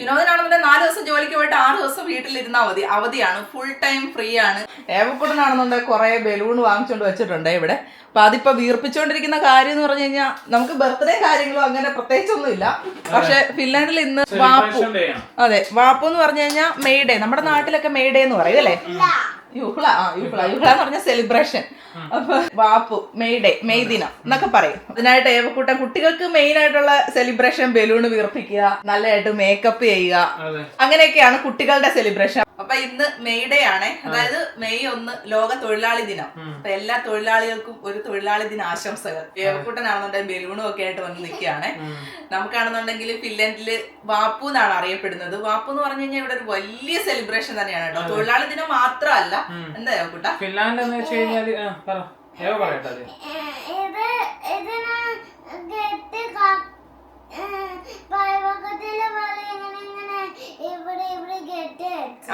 വിനോദനാണെന്നുണ്ടെങ്കിൽ 4 ദിവസം ജോലിക്ക് പോയിട്ട് 6 ദിവസം വീട്ടിലിരുന്നാൽ മതി. അവധിയാണ്, ഫുൾ ടൈം ഫ്രീ ആണ്. ഏവക്കൂടനാണെന്നുണ്ടെങ്കിൽ കുറെ ബലൂൺ വാങ്ങിച്ചോണ്ട് വെച്ചിട്ടുണ്ട് ഇവിടെ. അപ്പൊ അതിപ്പോ വീർപ്പിച്ചോണ്ടിരിക്കുന്ന കാര്യം എന്ന് പറഞ്ഞു കഴിഞ്ഞാൽ നമുക്ക് ബർത്ത്ഡേ കാര്യങ്ങളോ അങ്ങനെ പ്രത്യേകിച്ചൊന്നും ഇല്ല. പക്ഷെ ഫിൻലാൻഡിൽ ഇന്ന് വാപ്പു, അതെ വാപ്പു എന്ന് പറഞ്ഞു കഴിഞ്ഞാൽ മെയ് ഡേ. നമ്മുടെ നാട്ടിലൊക്കെ മെയ് ഡേ എന്ന് പറയും അല്ലേ? യുഹ്ല എന്ന് പറഞ്ഞ സെലിബ്രേഷൻ. അപ്പൊ വാപ്പു, മെയ് ഡേ, മെയ് ദിനം എന്നൊക്കെ പറയും. അതിനായിട്ട് ഏവക്കൂട്ടം കുട്ടികൾക്ക് മെയിൻ ആയിട്ടുള്ള സെലിബ്രേഷൻ ബലൂണ് വീർപ്പിക്കുക, നല്ലതായിട്ട് മേക്കപ്പ് ചെയ്യുക, അങ്ങനെയൊക്കെയാണ് കുട്ടികളുടെ സെലിബ്രേഷൻ. അപ്പൊ ഇന്ന് മെയ് ഡേ ആണ്, അതായത് മെയ് 1 ലോക തൊഴിലാളി ദിനം. അപ്പൊ എല്ലാ തൊഴിലാളികൾക്കും ഒരു തൊഴിലാളി ദിന ആശംസകൾ. ഏവക്കൂട്ടനാണെന്നുണ്ടെങ്കിൽ ബലൂണും ഒക്കെ ആയിട്ട് വന്ന് നിൽക്കുകയാണ്. നമുക്കാണെന്നുണ്ടെങ്കിൽ ഫിൻലാൻഡില് വാപ്പു എന്നാണ് അറിയപ്പെടുന്നത്. വാപ്പു എന്ന് പറഞ്ഞു കഴിഞ്ഞാൽ ഇവിടെ ഒരു വലിയ സെലിബ്രേഷൻ തന്നെയാണ് കേട്ടോ. തൊഴിലാളി ദിനം മാത്രമല്ല. എന്താ ഏവക്കൂട്ട ഫിൻലാൻഡ് എന്ന് വെച്ച് കഴിഞ്ഞാല്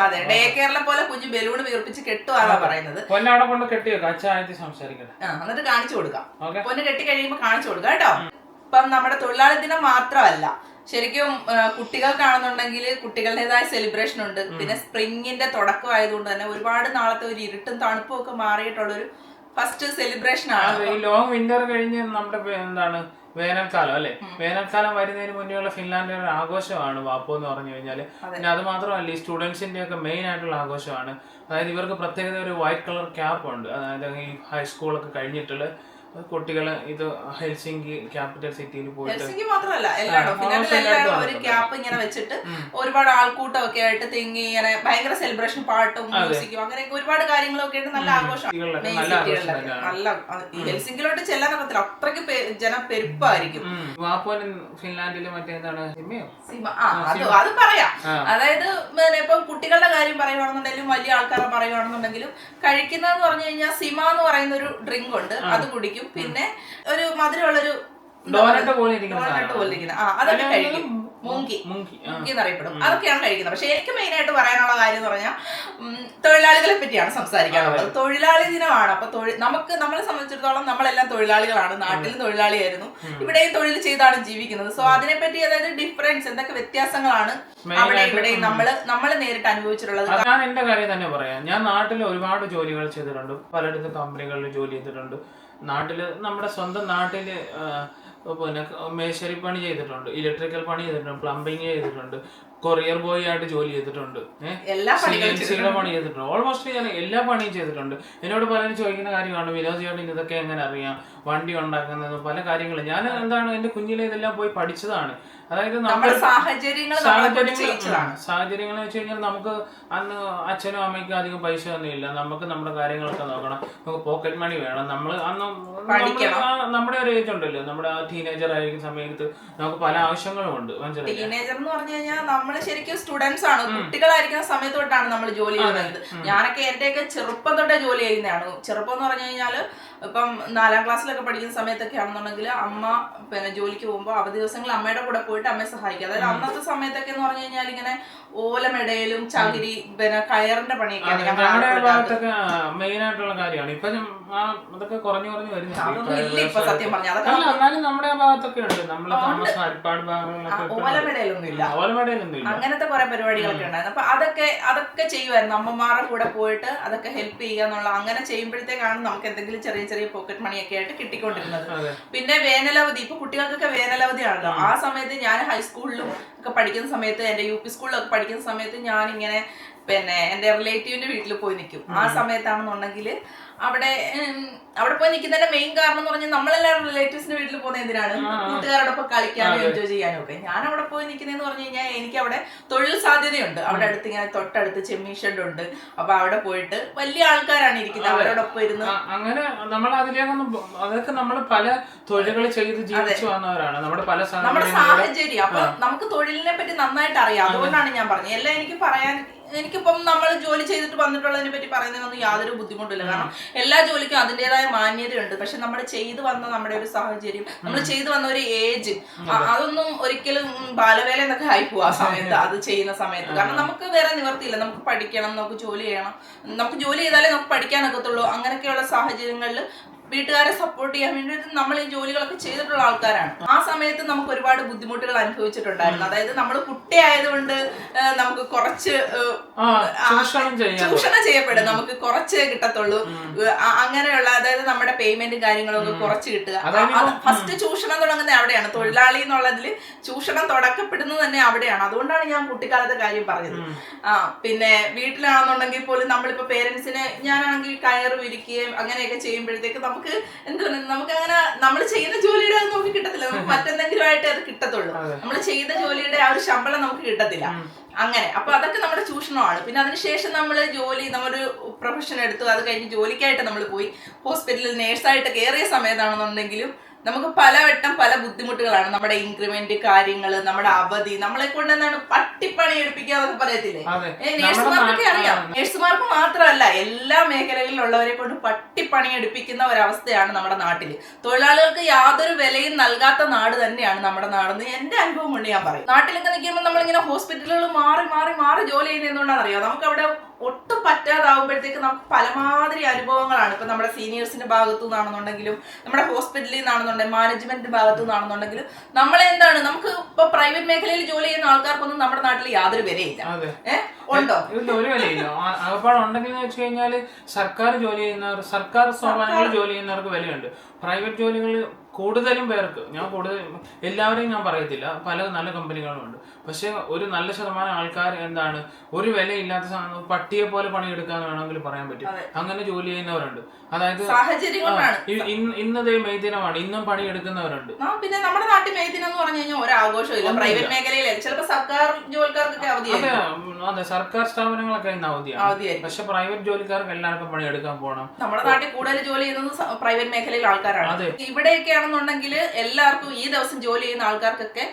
അതെ, ഡേ കേരള പോലെ കുഞ്ഞു ബലൂൺ വീർപ്പിച്ച് കെട്ടുവാണ് പറയുന്നത്. എന്നിട്ട് കാണിച്ചു കൊടുക്കാം. പൊന്ന് കെട്ടി കഴിയുമ്പോ കാണിച്ചു കൊടുക്കാം കേട്ടോ. ഇപ്പം നമ്മുടെ തൊഴിലാളി ദിനം മാത്രമല്ല, ശരിക്കും കുട്ടികൾക്കാണെന്നുണ്ടെങ്കിൽ കുട്ടികളുടേതായ സെലിബ്രേഷൻ ഉണ്ട്. പിന്നെ സ്പ്രിങ്ങിന്റെ തുടക്കം ആയതുകൊണ്ട് തന്നെ ഒരുപാട് നാളത്തെ ഒരു ഇരുട്ടും തണുപ്പും ഒക്കെ മാറിയിട്ടുള്ളൊരു ഫസ്റ്റ് സെലിബ്രേഷൻ ആണ്. ലോങ് വിന്റർ കഴിഞ്ഞ് നമ്മുടെ എന്താണ് വേനൽക്കാലം അല്ലെ? വേനൽക്കാലം വരുന്നതിന് മുന്നേയുള്ള ഫിൻലാൻഡിന്റെ ഒരു ആഘോഷമാണ് വാപ്പു എന്ന് പറഞ്ഞു കഴിഞ്ഞാല്. പിന്നെ അത് മാത്രമല്ല, ഈ സ്റ്റുഡൻസിന്റെ ഒക്കെ മെയിൻ ആയിട്ടുള്ള ആഘോഷമാണ്. അതായത് ഇവർക്ക് പ്രത്യേകത ഒരു വൈറ്റ് കളർ ക്യാപ്പ് ഉണ്ട്. അതായത് ഈ ഹൈസ്കൂളൊക്കെ കഴിഞ്ഞിട്ടുള്ള കുട്ടികള് ഇത് ഹെൽസിങ്കി ക്യാപിറ്റൽ സിറ്റിയിൽ പോയിട്ട്, മാത്രമല്ല എല്ലായിടും ഒരു ക്യാപ്പ് ഇങ്ങനെ വെച്ചിട്ട് ഒരുപാട് ആൾക്കൂട്ടം ഒക്കെ ആയിട്ട് തിങ്ങി ഇങ്ങനെ ഭയങ്കര സെലിബ്രേഷൻ, പാട്ടും മ്യൂസിക്കും അങ്ങനെയൊക്കെ ഒരുപാട് കാര്യങ്ങളൊക്കെ ആയിട്ട് നല്ല ആഘോഷം. നല്ല ഹെൽസിങ്കിലോട്ട് ചെല്ലാൻ പറ്റത്തില്ല, അത്രയ്ക്ക് ജനപ്പെരുപ്പായിരിക്കും. വാപ്പുവിന് ഫിൻലാൻഡില് മറ്റേതാണ് അത് പറയാം. അതായത് ഇപ്പം കുട്ടികളുടെ കാര്യം പറയുകയാണെന്നുണ്ടെങ്കിലും വലിയ ആൾക്കാരെ പറയുകയാണെന്നുണ്ടെങ്കിലും കഴിക്കുന്നതെന്ന് പറഞ്ഞു കഴിഞ്ഞാൽ സിമ എന്ന് പറയുന്ന ഒരു ഡ്രിങ്ക് ഉണ്ട്, അത് കുടിക്കും. പിന്നെ ഒരു മധുരമുള്ളൊരു ഡോനട്ട് പോലെ അതൊക്കെ കഴിക്കും. മൂങ്കി എന്നറിയപ്പെടും. അതൊക്കെയാണ് കഴിക്കുന്നത്. പക്ഷെ എനിക്ക് മെയിൻ ആയിട്ട് പറയാനുള്ള കാര്യം എന്ന് പറഞ്ഞാൽ തൊഴിലാളികളെ പറ്റിയാണ് സംസാരിക്കാനുള്ളത്. തൊഴിലാളി ദിനമാണ്. അപ്പൊ നമ്മളെ സംബന്ധിച്ചിടത്തോളം നമ്മളെല്ലാം തൊഴിലാളികളാണ്. നാട്ടിലും തൊഴിലാളിയായിരുന്നു, ഇവിടെയും തൊഴിൽ ചെയ്താണ് ജീവിക്കുന്നത്. സോ അതിനെപ്പറ്റി, അതായത് ഡിഫറൻസ്, എന്തൊക്കെ വ്യത്യാസങ്ങളാണ് അവിടെ ഇവിടെയും നമ്മൾ നേരിട്ട് അനുഭവിച്ചിട്ടുള്ളത്. ഞാൻ എന്റെ കാര്യം തന്നെ പറയാം. ഞാൻ നാട്ടിൽ ഒരുപാട് ജോലികൾ ചെയ്തിട്ടുണ്ട്, പലയിടത്തും കമ്പനികളിൽ ജോലി ചെയ്തിട്ടുണ്ട്. നാട്ടില് നമ്മുടെ സ്വന്തം നാട്ടില് പിന്നെ മേശരിപ്പണി ചെയ്തിട്ടുണ്ട്, ഇലക്ട്രിക്കൽ പണി ചെയ്തിട്ടുണ്ട്, പ്ലംബിങ് ചെയ്തിട്ടുണ്ട്, കൊറിയർ ബോയ് ആയിട്ട് ജോലി ചെയ്തിട്ടുണ്ട്, സിയുടെ പണി ചെയ്തിട്ടുണ്ട്. ഓൾമോസ്റ്റ് ഞാൻ എല്ലാ പണിയും ചെയ്തിട്ടുണ്ട്. എന്നോട് പലരും ചോദിക്കുന്ന കാര്യമാണ്, വിനോദ് ചേട്ടൻ ഇതൊക്കെ എങ്ങനെ അറിയാം, വണ്ടി ഉണ്ടാക്കുന്നത്, പല കാര്യങ്ങളും. ഞാൻ എന്താണ് എന്റെ കുഞ്ഞിലെ ഇതെല്ലാം പോയി പഠിച്ചതാണ്. അതായത് നമ്മുടെ സാഹചര്യങ്ങൾ എന്ന് വെച്ച് കഴിഞ്ഞാൽ നമുക്ക് അന്ന് അച്ഛനും അമ്മയ്ക്കും അധികം പൈസ ഒന്നും ഇല്ല. നമുക്ക് നമ്മുടെ കാര്യങ്ങളൊക്കെ നോക്കണം, നമുക്ക് പോക്കറ്റ് മണി വേണം. നമ്മൾ അന്ന് നമ്മുടെ ഒരു ഏജ് ഉണ്ടല്ലോ, നമ്മുടെ ടീനേജർ ആയിരിക്കുന്ന സമയത്ത് നമുക്ക് പല ആവശ്യങ്ങളും ഉണ്ട്. ടീനേജർ എന്ന് പറഞ്ഞു കഴിഞ്ഞാൽ നമ്മള് ശരിക്കും സ്റ്റുഡൻസ് ആണ്. കുട്ടികളായിരിക്കുന്ന സമയത്ത് തൊട്ടാണ് നമ്മൾ ജോലി ചെയ്യുന്നത്. ഞാനൊക്കെ എന്റെയൊക്കെ ചെറുപ്പം തൊട്ടേ ജോലി ചെയ്യുന്നതാണ്. ചെറുപ്പം എന്ന് പറഞ്ഞു കഴിഞ്ഞാല് ഇപ്പം 4ാം ക്ലാസ്സിലൊക്കെ പഠിക്കുന്ന സമയത്തൊക്കെ ആണെന്നുണ്ടെങ്കിൽ അമ്മ പിന്നെ ജോലിക്ക് പോകുമ്പോൾ അവധി ദിവസങ്ങളിൽ അമ്മയുടെ കൂടെ പോയിട്ട് അമ്മയെ സഹായിക്കുക. അതായത് അന്നത്തെ സമയത്തൊക്കെ എന്ന് പറഞ്ഞു കഴിഞ്ഞാൽ ഇങ്ങനെ ഓലമെടയിലും ചകിരി പിന്നെ കയറിന്റെ പണിയൊക്കെയാണ് മെയിൻ ആയിട്ടുള്ള കാര്യമാണ്. ഇപ്പൊ അതൊക്കെ കുറഞ്ഞു വരുന്നില്ല സത്യം പറഞ്ഞാൽ. എന്നാലും നമ്മുടെ ഭാഗത്തൊക്കെ ഉണ്ട്, നമ്മളെ ഹരിപ്പാട് ഓലമെടയിലൊന്നും ഇല്ല, അങ്ങനത്തെ കുറെ പരിപാടികളൊക്കെ ഉണ്ടായിരുന്നു. അപ്പൊ അതൊക്കെ ചെയ്യുമായിരുന്നു. അമ്മമാരുടെ കൂടെ പോയിട്ട് അതൊക്കെ ഹെൽപ്പ് ചെയ്യുക എന്നുള്ള, അങ്ങനെ ചെയ്യുമ്പോഴത്തേക്കാണ് നമുക്ക് എന്തെങ്കിലും ചെറിയ ചെറിയ പോക്കറ്റ് മണിയൊക്കെ ആയിട്ട് കിട്ടിക്കൊണ്ടിരുന്നത്. പിന്നെ വേനലവധി, ഇപ്പൊ കുട്ടികൾക്കൊക്കെ വേനലവധിയാണല്ലോ. ആ സമയത്ത് ഞാൻ ഹൈസ്കൂളിലും ഒക്കെ പഠിക്കുന്ന സമയത്ത്, എന്റെ UP സ്കൂളിലൊക്കെ പഠിക്കുന്ന സമയത്ത് ഞാൻ ഇങ്ങനെ പിന്നെ എന്റെ റിലേറ്റീവിന്റെ വീട്ടിൽ പോയി നിൽക്കും. ആ സമയത്താണെന്നുണ്ടെങ്കിൽ അവിടെ പോയി നിൽക്കുന്നതിന്റെ മെയിൻ കാരണം എന്ന് പറഞ്ഞാൽ നമ്മളെല്ലാവരും റിലേറ്റീവ്സിന്റെ വീട്ടിൽ പോകുന്നത് എന്തിനാണ്? കൂട്ടുകാരോടൊപ്പം കളിക്കാനും എൻജോയ് ചെയ്യാനും ഒക്കെ. ഞാൻ അവിടെ പോയി നിൽക്കുന്നതെന്ന് പറഞ്ഞു കഴിഞ്ഞാൽ എനിക്ക് അവിടെ തൊഴിൽ സാധ്യതയുണ്ട്. അവിടെ അടുത്ത് ഇങ്ങനെ തൊട്ടടുത്ത് ചെമ്മീൻ ഷെഡ് ഉണ്ട്. അപ്പൊ അവിടെ പോയിട്ട് വലിയ ആൾക്കാരാണ് ഇരിക്കുന്നത്, അവരോടൊപ്പം ഇരുന്ന് അങ്ങനെ നമ്മൾ അതിലേക്കൊന്നും, അതൊക്കെ നമ്മൾ പല തൊഴിലുകൾ ചെയ്ത് ജീവിച്ചു വന്നവരാണ്. നമ്മുടെ സാഹചര്യം. അപ്പൊ നമുക്ക് തൊഴിലിനെ പറ്റി നന്നായിട്ട് അറിയാം. അതുകൊണ്ടാണ് ഞാൻ പറഞ്ഞത്. എല്ലാം എനിക്കിപ്പം നമ്മൾ ജോലി ചെയ്തിട്ട് വന്നിട്ടുള്ളതിനെ പറ്റി പറയുന്നതിനൊന്നും യാതൊരു ബുദ്ധിമുട്ടില്ല. കാരണം എല്ലാ ജോലിക്കും അതിൻ്റെതായ മാന്യതയുണ്ട്. പക്ഷെ നമ്മൾ ചെയ്തു വന്ന നമ്മുടെ ഒരു സാഹചര്യം, നമ്മൾ ചെയ്തു വന്ന ഒരു ഏജ്, അതൊന്നും ഒരിക്കലും ബാലവേല എന്നൊക്കെ ആയിപ്പോവും ആ സമയത്ത്, അത് ചെയ്യുന്ന സമയത്ത്. കാരണം നമുക്ക് വേറെ നിവർത്തിയില്ല. നമുക്ക് പഠിക്കണം, നമുക്ക് ജോലി ചെയ്യണം. നമുക്ക് ജോലി ചെയ്താലേ നമുക്ക് പഠിക്കാനൊക്കത്തുള്ളൂ. അങ്ങനെയൊക്കെയുള്ള സാഹചര്യങ്ങളിൽ വീട്ടുകാരെ സപ്പോർട്ട് ചെയ്യാൻ വേണ്ടിയിട്ട് നമ്മൾ ഈ ജോലികളൊക്കെ ചെയ്തിട്ടുള്ള ആൾക്കാരാണ്. ആ സമയത്ത് നമുക്ക് ഒരുപാട് ബുദ്ധിമുട്ടുകൾ അനുഭവിച്ചിട്ടുണ്ടായിരുന്നു. അതായത് നമ്മൾ കുട്ടിയായതുകൊണ്ട് നമുക്ക് കുറച്ച് ചൂഷണം ചെയ്യപ്പെടും, നമുക്ക് കുറച്ച് കിട്ടത്തുള്ളൂ, അങ്ങനെയുള്ള അതായത് നമ്മുടെ പേയ്മെന്റും കാര്യങ്ങളും ഒക്കെ കുറച്ച് കിട്ടുക. ഫസ്റ്റ് ചൂഷണം തുടങ്ങുന്നത് അവിടെയാണ്. തൊഴിലാളി എന്നുള്ളതിൽ ചൂഷണം തുടക്കപ്പെടുന്നത് തന്നെ അവിടെയാണ്. അതുകൊണ്ടാണ് ഞാൻ കുട്ടിക്കാലത്തെ കാര്യം പറഞ്ഞത്. പിന്നെ വീട്ടിലാണെന്നുണ്ടെങ്കിൽ പോലും നമ്മളിപ്പോ പേരൻസിനെ ഞാനാണെങ്കിൽ കയറ് വിരിക്കുകയും അങ്ങനെയൊക്കെ ചെയ്യുമ്പോഴത്തേക്ക് നമുക്ക് എന്താണ്, നമുക്ക് അങ്ങനെ നമ്മൾ ചെയ്യുന്ന ജോലിയുടെ അത് നമുക്ക് കിട്ടത്തില്ല. നമുക്ക് മറ്റെന്തെങ്കിലും ആയിട്ട് അത് കിട്ടത്തുള്ളൂ. നമ്മൾ ചെയ്ത ജോലിയുടെ ആ ഒരു ശമ്പളം നമുക്ക് കിട്ടത്തില്ല. അങ്ങനെ അപ്പൊ അതൊക്കെ നമ്മുടെ ചൂഷണമാണ്. പിന്നെ അതിനുശേഷം നമ്മൾ നമ്മളൊരു പ്രൊഫഷൻ എടുത്തു, അത് കഴിഞ്ഞ് ജോലിക്കായിട്ട് നമ്മൾ പോയി ഹോസ്പിറ്റലിൽ നേഴ്സായിട്ട് കയറിയ സമയത്താണെന്നുണ്ടെങ്കിലും നമുക്ക് പലവട്ടം പല ബുദ്ധിമുട്ടുകളാണ്. നമ്മുടെ ഇൻക്രിമെന്റ് കാര്യങ്ങള്, നമ്മുടെ അവധി, നമ്മളെ കൊണ്ട് എന്താണ് പട്ടിപ്പണി എടുപ്പിക്കാന്നൊക്കെ പറയത്തില്ലേ. നേഴ്സുമാർക്കൊക്കെ അറിയാം. നേഴ്സുമാർക്ക് മാത്രമല്ല, എല്ലാ മേഖലകളിലുള്ളവരെ കൊണ്ട് പട്ടിപ്പണി എടുപ്പിക്കുന്ന ഒരവസ്ഥയാണ് നമ്മുടെ നാട്ടില്. തൊഴിലാളികൾക്ക് യാതൊരു വിലയും നൽകാത്ത നാട് തന്നെയാണ് നമ്മുടെ നാടെന്ന് എന്റെ അനുഭവം കൊണ്ട് ഞാൻ പറയും. നാട്ടിലൊക്കെ നിൽക്കുമ്പോൾ നമ്മളിങ്ങനെ ഹോസ്പിറ്റലുകൾ മാറി മാറി മാറി ജോലി ചെയ്യുന്നതുകൊണ്ടാണ് അറിയാം. നമുക്ക് അവിടെ ഒട്ടും പറ്റാതാവുമ്പോഴത്തേക്ക് നമുക്ക് പലമാതിരി അനുഭവങ്ങളാണ്. ഇപ്പൊ നമ്മുടെ സീനിയേഴ്സിന്റെ ഭാഗത്തു നിന്നാണെന്നുണ്ടെങ്കിലും, നമ്മുടെ ഹോസ്പിറ്റലിൽ നിന്നാണെന്നുണ്ടെങ്കിൽ, മാനേജ്മെന്റ് ഭാഗത്തു നിന്നാണെന്നുണ്ടെങ്കിലും, നമ്മളെന്താണ്, നമുക്ക് ഇപ്പൊ പ്രൈവറ്റ് മേഖലയിൽ ജോലി ചെയ്യുന്ന ആൾക്കാർക്കൊന്നും നമ്മുടെ നാട്ടിൽ യാതൊരു വിലയില്ല. ഉണ്ടോ? ഇല്ല, ഒരു വിലയില്ല. അകപ്പാടുണ്ടെങ്കിൽ വെച്ച് കഴിഞ്ഞാല് സർക്കാർ ജോലി ചെയ്യുന്നവർ, സർക്കാർ സ്ഥാപനങ്ങളിൽ ജോലി ചെയ്യുന്നവർക്ക് വിലയുണ്ട്. പ്രൈവറ്റ് ജോലികൾ കൂടുതലും പേർക്ക്, എല്ലാവരെയും ഞാൻ പറയത്തില്ല, പല നല്ല കമ്പനികളും ഉണ്ട്. പക്ഷെ ഒരു നല്ല ശതമാനം ആൾക്കാർ എന്താണ്, ഒരു വിലയില്ലാത്ത പട്ടിയെ പോലെ പണിയെടുക്കാന്ന് വേണമെങ്കിൽ പറയാൻ പറ്റും. അങ്ങനെ ജോലി ചെയ്യുന്നവരുണ്ട്. അതായത് ഇന്നതേ മെയ് ദിനമാണ്, ഇന്നും പണിയെടുക്കുന്നവരുണ്ട്. പിന്നെ നമ്മുടെ നാട്ടിൽ മെയ് ദിനം എന്ന് പറഞ്ഞു കഴിഞ്ഞാൽ ഒരാഘോഷമില്ല. പ്രൈവറ്റ് മേഖലയിൽ ചിലപ്പോൾ സർക്കാർ ജോലിക്കാർക്കൊക്കെ അവധിയാണ്. അതെ, സർക്കാർ സ്ഥാപനങ്ങളൊക്കെ ഇന്ന് അവധിയാണ്. പക്ഷെ പ്രൈവറ്റ് ജോലിക്കാർക്ക് എല്ലാവർക്കും പണിയെടുക്കാൻ പോകണം. നമ്മുടെ നാട്ടിൽ കൂടുതൽ ജോലി ചെയ്യുന്നത് പ്രൈവറ്റ് മേഖലയിൽ ആൾക്കാരാണ്. ഇവിടെയൊക്കെയാണെന്നുണ്ടെങ്കിൽ എല്ലാവർക്കും ഈ ദിവസം ജോലി ചെയ്യുന്ന ആൾക്കാർക്കൊക്കെ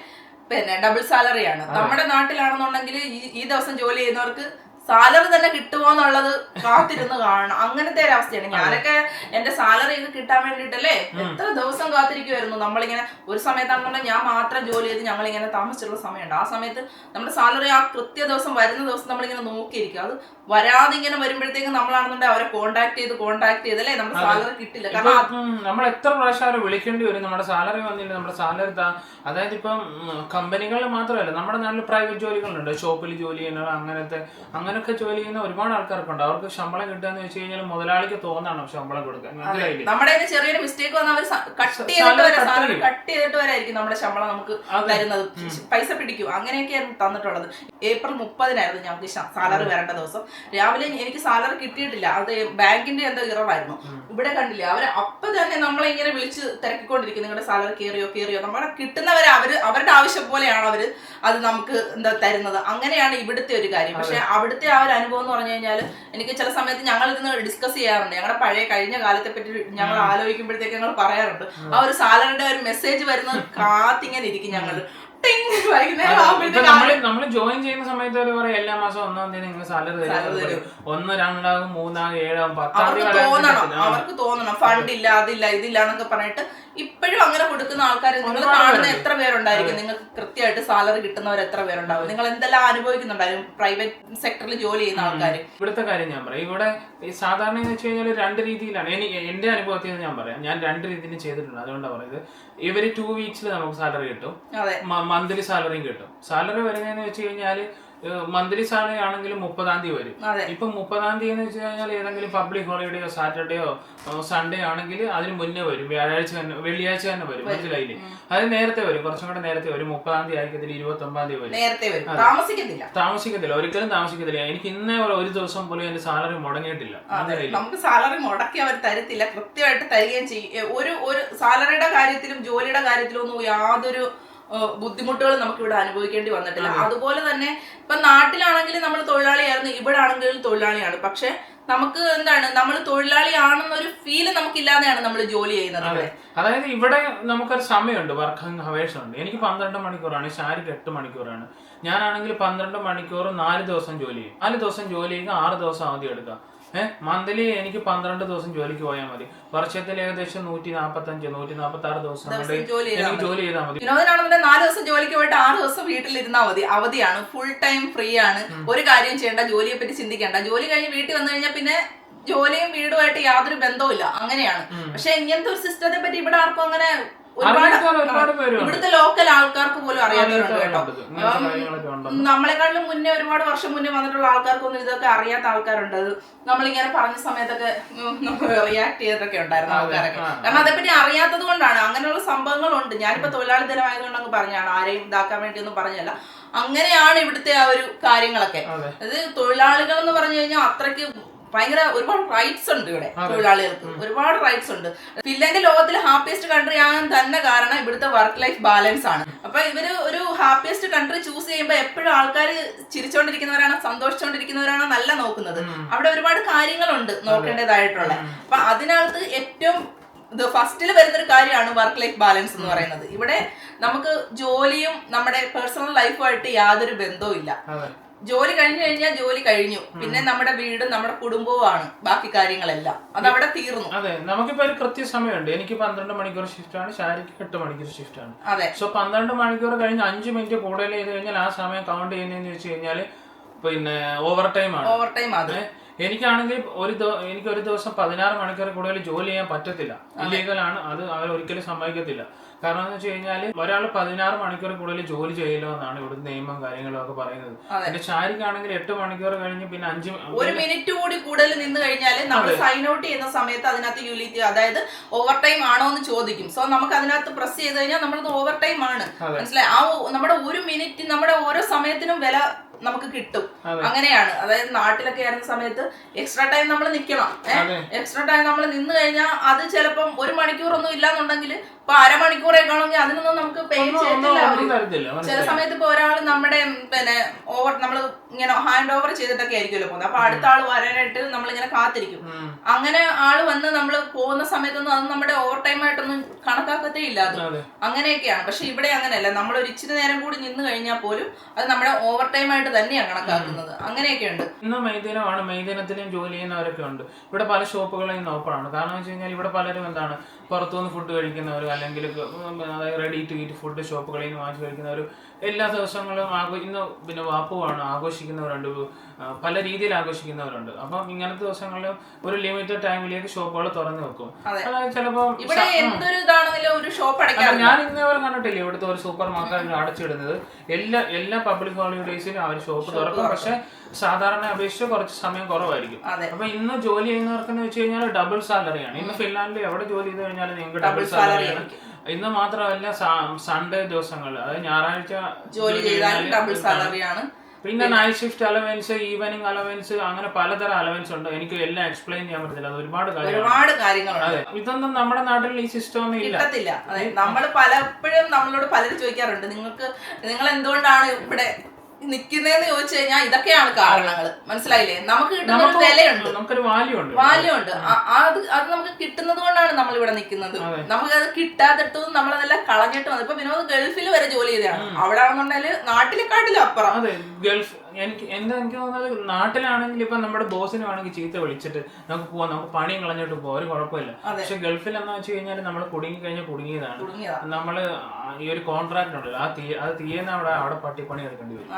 പിന്നെ ഡബിൾ സാലറിയാണ്. നമ്മുടെ നാട്ടിലാണെന്നുണ്ടെങ്കിൽ ഈ ദിവസം ജോലി ചെയ്യുന്നവർക്ക് സാലറി തന്നെ കിട്ടുമോ എന്നുള്ളത് കാത്തിരുന്ന് കാണണം. അങ്ങനത്തെ ഒരു അവസ്ഥയാണ്. ഞാനൊക്കെ എന്റെ സാലറി ഇത് കിട്ടാൻ വേണ്ടിട്ടല്ലേ എത്ര ദിവസം കാത്തിരിക്കുമായിരുന്നു. നമ്മളിങ്ങനെ ഒരു സമയത്താണെന്നുണ്ടെങ്കിൽ ഞാൻ മാത്രം ജോലി ചെയ്ത് ഞങ്ങളിങ്ങനെ താമസിച്ചിട്ടുള്ള സമയമുണ്ട്. ആ സമയത്ത് നമ്മുടെ സാലറി ആ കൃത്യ ദിവസം വരുന്ന ദിവസം നമ്മളിങ്ങനെ നോക്കിയിരിക്കും. അത് വരാതെ ഇങ്ങനെ വരുമ്പോഴത്തേക്കും നമ്മളാണെന്നുണ്ടെങ്കിൽ അവരെ കോണ്ടാക്ട് ചെയ്തല്ലേ നമ്മുടെ സാലറി കിട്ടില്ല. കാരണം നമ്മൾ എത്ര പ്രാവശ്യം അവരെ വിളിക്കേണ്ടി വരും, നമ്മുടെ സാലറി വന്നില്ല, നമ്മുടെ സാലറി അതായത് ഇപ്പം കമ്പനികളിൽ മാത്രമല്ല, നമ്മുടെ നാട്ടിൽ പ്രൈവറ്റ് ജോലികളുണ്ട്, ഷോപ്പിൽ ജോലി ചെയ്യുന്നവർ, അങ്ങനെയൊക്കെ ജോലി ചെയ്യുന്ന ഒരുപാട് ആൾക്കാർക്കുണ്ട്. അവർക്ക് ശമ്പളം കിട്ടാന്ന് വെച്ച് കഴിഞ്ഞാൽ മുതലാളിക്ക് തോന്നണം ശമ്പളം കൊടുക്കാൻ. നമ്മുടെ ചെറിയൊരു മിസ്റ്റേക്ക് വന്നാൽ അവർ കട്ട് ചെയ്തിട്ട് വരായിരിക്കും നമ്മുടെ ശമ്പളം നമുക്ക് തരുന്നത്, പൈസ പിടിക്കും. അങ്ങനെയൊക്കെയാണ് തന്നിട്ടുള്ളത്. ഏപ്രിൽ 30-നായിരുന്നു ഞങ്ങൾക്ക് സാലറി വരേണ്ട ദിവസം. രാവിലെ എനിക്ക് സാലറി കിട്ടിയിട്ടില്ല, അത് ബാങ്കിന്റെ എന്തോ ഇറവായിരുന്നു. ഇവിടെ കണ്ടില്ല, അവര് അപ്പൊ തന്നെ നമ്മളെ ഇങ്ങനെ വിളിച്ച് തിരക്കിക്കൊണ്ടിരിക്കും, നിങ്ങളുടെ സാലറി കയറിയോ. നമ്മളെ കിട്ടുന്നവരെ അവരുടെ ആവശ്യം പോലെയാണ് അവര് അത് നമുക്ക് എന്താ തരുന്നത്. അങ്ങനെയാണ് ഇവിടുത്തെ ഒരു കാര്യം. പക്ഷെ അവിടുത്തെ ആ ഒരു അനുഭവം എന്ന് പറഞ്ഞു കഴിഞ്ഞാൽ എനിക്ക് ചില സമയത്ത് ഞങ്ങൾ ഇതിന് ഡിസ്കസ് ചെയ്യാറുണ്ട്. ഞങ്ങളുടെ കഴിഞ്ഞ കാലത്തെ പറ്റി ഞങ്ങൾ ആലോചിക്കുമ്പോഴത്തേക്ക് ഞങ്ങൾ പറയാറുണ്ട്. ആ ഒരു സാലറിയുടെ ഒരു മെസ്സേജ് വരുന്നത് കാത്തിങ്ങനെ ഇരിക്കും ഞങ്ങൾ. നമ്മള് ജോയിൻ ചെയ്യുന്ന സമയത്ത് ഒരു പറയാം, എല്ലാ മാസം 1-ാം തീയതി നിങ്ങൾ സാലറി തരും. 1, 2, 3, 7, 10 അവർക്ക് തോന്നണം ഫണ്ട് ഇല്ല, അതില്ല, ഇതില്ല എന്നൊക്കെ പറഞ്ഞിട്ട് ഇപ്പോഴും അങ്ങനെ കൊടുക്കുന്ന ആൾക്കാർ നിങ്ങൾ കാണുന്ന എത്ര പേരുണ്ടായിരിക്കും? നിങ്ങൾക്ക് കൃത്യമായിട്ട് സാലറി കിട്ടുന്നവർ എത്ര പേരുണ്ടാവും? നിങ്ങൾ എന്തെല്ലാം അനുഭവിക്കുന്നുണ്ടാവും പ്രൈവറ്റ് സെക്ടറിൽ ജോലി ചെയ്യുന്ന ആൾക്കാർ? ഇവിടുത്തെ കാര്യം ഞാൻ പറയാം. ഇവിടെ സാധാരണ എന്ന് വെച്ച് കഴിഞ്ഞാൽ 2 രീതിയിലാണ്. എന്റെ അനുഭവത്തിൽ ഞാൻ പറയാം, ഞാൻ 2 രീതിയിൽ ചെയ്തിട്ടുണ്ട്. അതുകൊണ്ടാണ് പറയുന്നത്. ഇവര് 2 വീക്സിൽ നമുക്ക് സാലറി കിട്ടും, മന്ത്ലി സാലറിയും കിട്ടും. സാലറി വരുന്നതെന്ന് വെച്ച് കഴിഞ്ഞാല് മന്ത്ലി സാലറി ആണെങ്കിലും 30-ാം തീയതി വരും. ഇപ്പൊ 30-ാം തീയതി എന്ന് വെച്ച് കഴിഞ്ഞാൽ ഏതെങ്കിലും പബ്ലിക് ഹോളിഡേയോ സാറ്റർഡേയോ സൺഡേ ആണെങ്കിൽ അതിന് മുന്നേ വരും, വെള്ളിയാഴ്ച തന്നെ വരും. മനസ്സിലായില്ലേ? അത് നേരത്തെ വരും, കുറച്ചും കൂടെ നേരത്തെ വരും. 30-ാം തീയതി ആയിരിക്കത്തില്ല, 29-ാം തീയതി വരും. താമസിക്കത്തില്ല, ഒരിക്കലും താമസിക്കത്തില്ല. എനിക്ക് ഇന്നേ ഒരു ദിവസം പോലും എന്റെ സാലറി മുടങ്ങിയിട്ടില്ല. നമുക്ക് സാലറി മുടക്കി അവർ തരത്തില്ല, കൃത്യമായിട്ട് തരികയും ചെയ്യും. ഒരു സാലറിയുടെ കാര്യത്തിലും ജോലിയുടെ കാര്യത്തിലും ഒന്നും യാതൊരു ബുദ്ധിമുട്ടുകൾ നമുക്ക് ഇവിടെ അനുഭവിക്കേണ്ടി വന്നിട്ടില്ല. അതുപോലെ തന്നെ ഇപ്പൊ നാട്ടിലാണെങ്കിൽ നമ്മൾ തൊഴിലാളിയായിരുന്നു, ഇവിടെ ആണെങ്കിലും തൊഴിലാളിയാണ്. പക്ഷെ നമുക്ക് എന്താണ്, നമ്മൾ തൊഴിലാളിയാണെന്നൊരു ഫീല് നമുക്കില്ലാതെയാണ് നമ്മൾ ജോലി ചെയ്യുന്നത്. അതായത് ഇവിടെ നമുക്കൊരു സമയമുണ്ട്, വർക്കിംഗ് ഹവേഴ്സ് ഉണ്ട്. എനിക്ക് 12 മണിക്കൂറാണ്, ഷാരിക്ക് 8 മണിക്കൂറാണ്. ഞാനാണെങ്കിൽ 12 മണിക്കൂർ 4 ദിവസം ജോലി ചെയ്യും. 4 ദിവസം ജോലി ചെയ്യുക, 6 ദിവസം അവധി എടുക്കാം. മന്ത്ലി എനിക്ക് 12 ദിവസം ജോലിക്ക് പോയാൽ മതി. വർഷത്തിൽ ഏകദേശം 145-146 ദിവസം എനിക്ക് ജോലി ചെയ്താൽ മതി. വിനോദനാണെന്നുണ്ടെങ്കിൽ 4 ദിവസം ജോലിക്ക് പോയിട്ട് 6 ദിവസം വീട്ടിലിരുന്നാൽ മതി. അവധിയാണ്, ഫുൾ ടൈം ഫ്രീ ആണ്. ഒരു കാര്യം ചെയ്യേണ്ട, ജോലിയെ പറ്റി ചിന്തിക്കേണ്ട. ജോലി കഴിഞ്ഞ് വീട്ടിൽ വന്നു കഴിഞ്ഞാൽ പിന്നെ ജോലിയും വീടുമായിട്ട് യാതൊരു ബന്ധവുമില്ല, അങ്ങനെയാണ്. പക്ഷെ ഇങ്ങനത്തെ ഒരു സിസ്റ്റത്തെ പറ്റി ഇവിടെ ആർക്കും അങ്ങനെ ഒരുപാട് ഇവിടുത്തെ ലോക്കൽ ആൾക്കാർക്ക് പോലും അറിയാത്തവരുണ്ട് കേട്ടോ. നമ്മളെക്കാളും മുന്നേ ഒരുപാട് വർഷം മുന്നേ വന്നിട്ടുള്ള ആൾക്കാർക്കൊന്നും ഇതൊക്കെ അറിയാത്ത ആൾക്കാരുണ്ട്. അത് നമ്മളിങ്ങനെ പറഞ്ഞ സമയത്തൊക്കെ റിയാക്ട് ചെയ്തിട്ടൊക്കെ ഉണ്ടായിരുന്നു ആൾക്കാരൊക്കെ. കാരണം അതേപ്പറ്റി അറിയാത്തത് കൊണ്ടാണ്. അങ്ങനെയുള്ള സംഭവങ്ങളുണ്ട്. ഞാനിപ്പോ തൊഴിലാളി ദിനമായതുകൊണ്ട് അങ്ങ് പറഞ്ഞാണ്, ആരെയും ഇതാക്കാൻ വേണ്ടിയൊന്നും പറഞ്ഞല്ല. അങ്ങനെയാണ് ഇവിടുത്തെ ആ ഒരു കാര്യങ്ങളൊക്കെ. അത് തൊഴിലാളികൾ എന്ന് പറഞ്ഞു കഴിഞ്ഞാൽ അത്രയ്ക്ക് ഭയങ്കര ഒരുപാട് റൈറ്റ്സ് ഉണ്ട് ഇവിടെ. തൊഴിലാളികൾക്ക് ഒരുപാട് റൈറ്റ്സ് ഉണ്ട്. ഫിൻലാൻഡ് ലോകത്തിലെ ഹാപ്പിയസ്റ്റ് കൺട്രി ആകാൻ തന്നെ കാരണം ഇവിടുത്തെ വർക്ക് ലൈഫ് ബാലൻസ് ആണ്. അപ്പൊ ഇവര് ഒരു ഹാപ്പിയസ്റ്റ് കൺട്രി ചൂസ് ചെയ്യുമ്പോൾ എപ്പോഴും ആൾക്കാർ ചിരിച്ചോണ്ടിരിക്കുന്നവരാണ്, സന്തോഷിച്ചോണ്ടിരിക്കുന്നവരാണ് നല്ല നോക്കുന്നത്. അവിടെ ഒരുപാട് കാര്യങ്ങളുണ്ട് നോക്കേണ്ടതായിട്ടുള്ള. അപ്പൊ അതിനകത്ത് ഏറ്റവും ഫസ്റ്റിൽ വരുന്നൊരു കാര്യമാണ് വർക്ക് ലൈഫ് ബാലൻസ് എന്ന് പറയുന്നത്. ഇവിടെ നമുക്ക് ജോലിയും നമ്മുടെ പേഴ്സണൽ ലൈഫുമായിട്ട് യാതൊരു ബന്ധവും ഇല്ല. ജോലി കഴിഞ്ഞു കഴിഞ്ഞാൽ ജോലി കഴിഞ്ഞു, പിന്നെ നമ്മുടെ വീടും നമ്മുടെ കുടുംബവുമാണ് ബാക്കി കാര്യങ്ങളെല്ലാം. അതവിടെ തീർന്നു. അതെ, നമുക്കിപ്പോ ഒരു കൃത്യസമയമുണ്ട്. എനിക്ക് 12 മണിക്കൂർ ഷിഫ്റ്റ് ആണ്, ഷാരിക്ക് 8 മണിക്കൂർ ഷിഫ്റ്റ് ആണ്. അതെ. സോ 12 മണിക്കൂർ കഴിഞ്ഞ് 5 മിനിറ്റ് കൂടുതൽ ചെയ്ത് കഴിഞ്ഞാൽ ആ സമയം കൗണ്ട് ചെയ്യുന്നതെന്ന് വെച്ച് കഴിഞ്ഞാല് പിന്നെ ഓവർ ടൈം ആണ്. എനിക്കാണെങ്കിൽ എനിക്ക് ഒരു ദിവസം 16 മണിക്കൂർ കൂടുതൽ ജോലി ചെയ്യാൻ പറ്റത്തില്ല. ഇല്ലീഗലാണ് അത്. അവർ ഒരിക്കലും സമ്മതിക്കത്തില്ല. കാരണം എന്ന് വെച്ച് കഴിഞ്ഞാല് ഒരാൾ 16 മണിക്കൂർ കൂടുതൽ ജോലി ചെയ്യലോ എന്നാണ് ഇവിടുത്തെ നിയമം കാര്യങ്ങളും ഒക്കെ പറയുന്നത്. എന്റെ ഷാരിക്കാണെങ്കിൽ 8 മണിക്കൂർ കഴിഞ്ഞ് പിന്നെ 1 മിനിറ്റ് കൂടി കൂടുതൽ നിന്ന് കഴിഞ്ഞാൽ നമ്മൾ സൈൻ ഔട്ട് ചെയ്യുന്ന സമയത്ത് അതിനകത്ത് യൂലിറ്റി, അതായത് ഓവർ ടൈം ആണോ എന്ന് ചോദിക്കും. സോ നമുക്ക് അതിനകത്ത് പ്രസ് ചെയ്ത് കഴിഞ്ഞാൽ നമ്മളത് ഓവർ ടൈം ആണ്. മനസ്സിലായി? ആ നമ്മുടെ 1 മിനിറ്റ് നമ്മുടെ ഓരോ സമയത്തിനും വില നമുക്ക് കിട്ടും. അങ്ങനെയാണ്. അതായത് നാട്ടിലൊക്കെ ആയിരുന്ന സമയത്ത് എക്സ്ട്രാ ടൈം നമ്മൾ നിൽക്കണം. എക്സ്ട്രാ ടൈം നമ്മൾ നിന്ന് കഴിഞ്ഞാൽ അത് ചിലപ്പം 1 മണിക്കൂറൊന്നും ഇല്ലാന്നുണ്ടെങ്കിൽ ഇപ്പൊ അരമണിക്കൂറേക്കാണെങ്കിൽ അതിനൊന്നും നമുക്ക് പേ ചെയ്തില്ല. ചില സമയത്ത് ഇപ്പൊ ഒരാൾ നമ്മുടെ പിന്നെ നമ്മൾ ഇങ്ങനെ ഹാൻഡ് ഓവർ ചെയ്തിട്ടൊക്കെ ആയിരിക്കുമല്ലോ പോകുന്നത്. അപ്പൊ അടുത്ത ആൾ വരാനായിട്ട് നമ്മളിങ്ങനെ കാത്തിരിക്കും. അങ്ങനെ ആള് വന്ന് നമ്മൾ പോകുന്ന സമയത്തൊന്നും അത് നമ്മുടെ ഓവർ ടൈം ആയിട്ടൊന്നും കണക്കാക്കത്തേ ഇല്ല. അത് അങ്ങനെയൊക്കെയാണ്. പക്ഷെ ഇവിടെ അങ്ങനെയല്ല. നമ്മൾ ഒരു ഇച്ചിരി നേരം കൂടി നിന്ന് കഴിഞ്ഞാൽ പോലും അത് നമ്മുടെ ഓവർ ടൈം ആയിട്ട് തന്നെയാണ് കണക്കാക്കുന്നത്. അങ്ങനെയൊക്കെയുണ്ട്. ഇന്ന് മെയ്ദിനമാണ്. മെയ്ദിനത്തിലും ജോലി ചെയ്യുന്നവരൊക്കെ ഉണ്ട്. ഇവിടെ പല ഷോപ്പുകളും ഇന്ന് ഓപ്പൺ ആണ്. കാരണം വെച്ച് കഴിഞ്ഞാൽ ഇവിടെ പലരും എന്താണ് പുറത്തുനിന്ന് ഫുഡ് കഴിക്കുന്നവർ, അല്ലെങ്കിൽ റെഡി ടു ഈറ്റ് ഫുഡ് ഷോപ്പുകളിൽ നിന്ന് വാങ്ങിച്ച് കഴിക്കുന്നവർ എല്ലാ ദിവസങ്ങളും ഇന്ന് പിന്നെ വാപ്പുവാണ് ആഘോഷിക്കുന്നവരുണ്ട്. പല രീതിയിൽ ആഘോഷിക്കുന്നവരുണ്ട്. അപ്പം ഇങ്ങനത്തെ ദിവസങ്ങളിൽ ഒരു ലിമിറ്റഡ് ടൈമിലേക്ക് ഷോപ്പുകൾ തുറന്നു വെക്കും. അതായത് ചിലപ്പോ ഞാൻ ഇന്നേവരെ കണ്ടിട്ടില്ല ഇവിടുത്തെ ഒരു സൂപ്പർ മാർക്കറ്റ് അടച്ചിടുന്നത്. എല്ലാ പബ്ലിക് ഹോളിഡേയ്സിലും അവർ ഷോപ്പ് തുറക്കും. പക്ഷെ സാധാരണ അപേക്ഷിച്ച് കുറച്ച് സമയം കുറവായിരിക്കും. അപ്പൊ ഇന്ന് ജോലി ചെയ്യുന്നവർക്കെന്ന് വെച്ച് കഴിഞ്ഞാൽ ഡബിൾ സാലറിയാണ്. ഇന്ന് ഫിൻലാൻഡിൽ എവിടെ ജോലി ചെയ്ത് കഴിഞ്ഞാലും നിങ്ങൾക്ക് ഡബിൾ സാലറിയാണ്. ഇന്ന് മാത്രമല്ല സൺഡേ ദിവസങ്ങൾ, അതായത് ഞായറാഴ്ച ജോലി ചെയ്താലും ഡബിൾ സാലറിയാണ്. പിന്നെ night shift allowance, evening allowance, അങ്ങനെ പലതരം അലവൻസ് ഉണ്ട്. എനിക്ക് എല്ലാം എക്സ്പ്ലെയിൻ ചെയ്യാൻ പറ്റത്തില്ല. അത് ഒരുപാട് കാര്യങ്ങളുണ്ട്. അതെ, ഇതൊന്നും നമ്മുടെ നാട്ടിൽ ഈ സിസ്റ്റം ഒന്നും ഇല്ല. നമ്മൾ പലപ്പോഴും നമ്മളോട് പലരും ചോദിക്കാറുണ്ട്, നിങ്ങൾ എന്തുകൊണ്ടാണ് ഇവിടെ നിക്കുന്നതെന്ന് ചോദിച്ചു കഴിഞ്ഞാൽ ഇതൊക്കെയാണ് കാരണങ്ങൾ. മനസ്സിലായില്ലേ? നമുക്ക് കിട്ടുന്ന ഒരു വിലയുണ്ട്, നമുക്കൊരു വാല്യൂ ഉണ്ട്. അത് നമുക്ക് കിട്ടുന്നത് കൊണ്ടാണ് നമ്മൾ ഇവിടെ നിൽക്കുന്നത്. നമുക്ക് അത് കിട്ടാത്തിടത്തും നമ്മളതെല്ലാം കളഞ്ഞിട്ട് വന്നു. ഇപ്പൊ വിനോദ് ഗൾഫിൽ വരെ ജോലി ചെയ്തതാണ്. അവിടെ ആണെന്നുണ്ടെങ്കിൽ നാട്ടിലെക്കാട്ടിലും അപ്പുറം. അതെ, ഗൾഫ് എനിക്ക് തോന്നുന്നത് നാട്ടിലാണെങ്കിൽ ഇപ്പൊ നമ്മുടെ ബോസിന് വേണമെങ്കിൽ ചീത്ത വിളിച്ചിട്ട് നമുക്ക് പോവാം, നമുക്ക് പണിയും കളഞ്ഞിട്ട് പോവാം, ഒരു കുഴപ്പമില്ല. പക്ഷെ ഗൾഫിൽ എന്ന് വെച്ച് കഴിഞ്ഞാൽ നമ്മൾ കുടുങ്ങി കഴിഞ്ഞാൽ കുടുങ്ങിയതാണ്. നമ്മള് ഈ ഒരു കോൺട്രാക്ട് ഉണ്ടല്ലോ, അത് തീരുന്ന അവിടെ പട്ടിപ്പണി എടുക്കേണ്ടി വരും.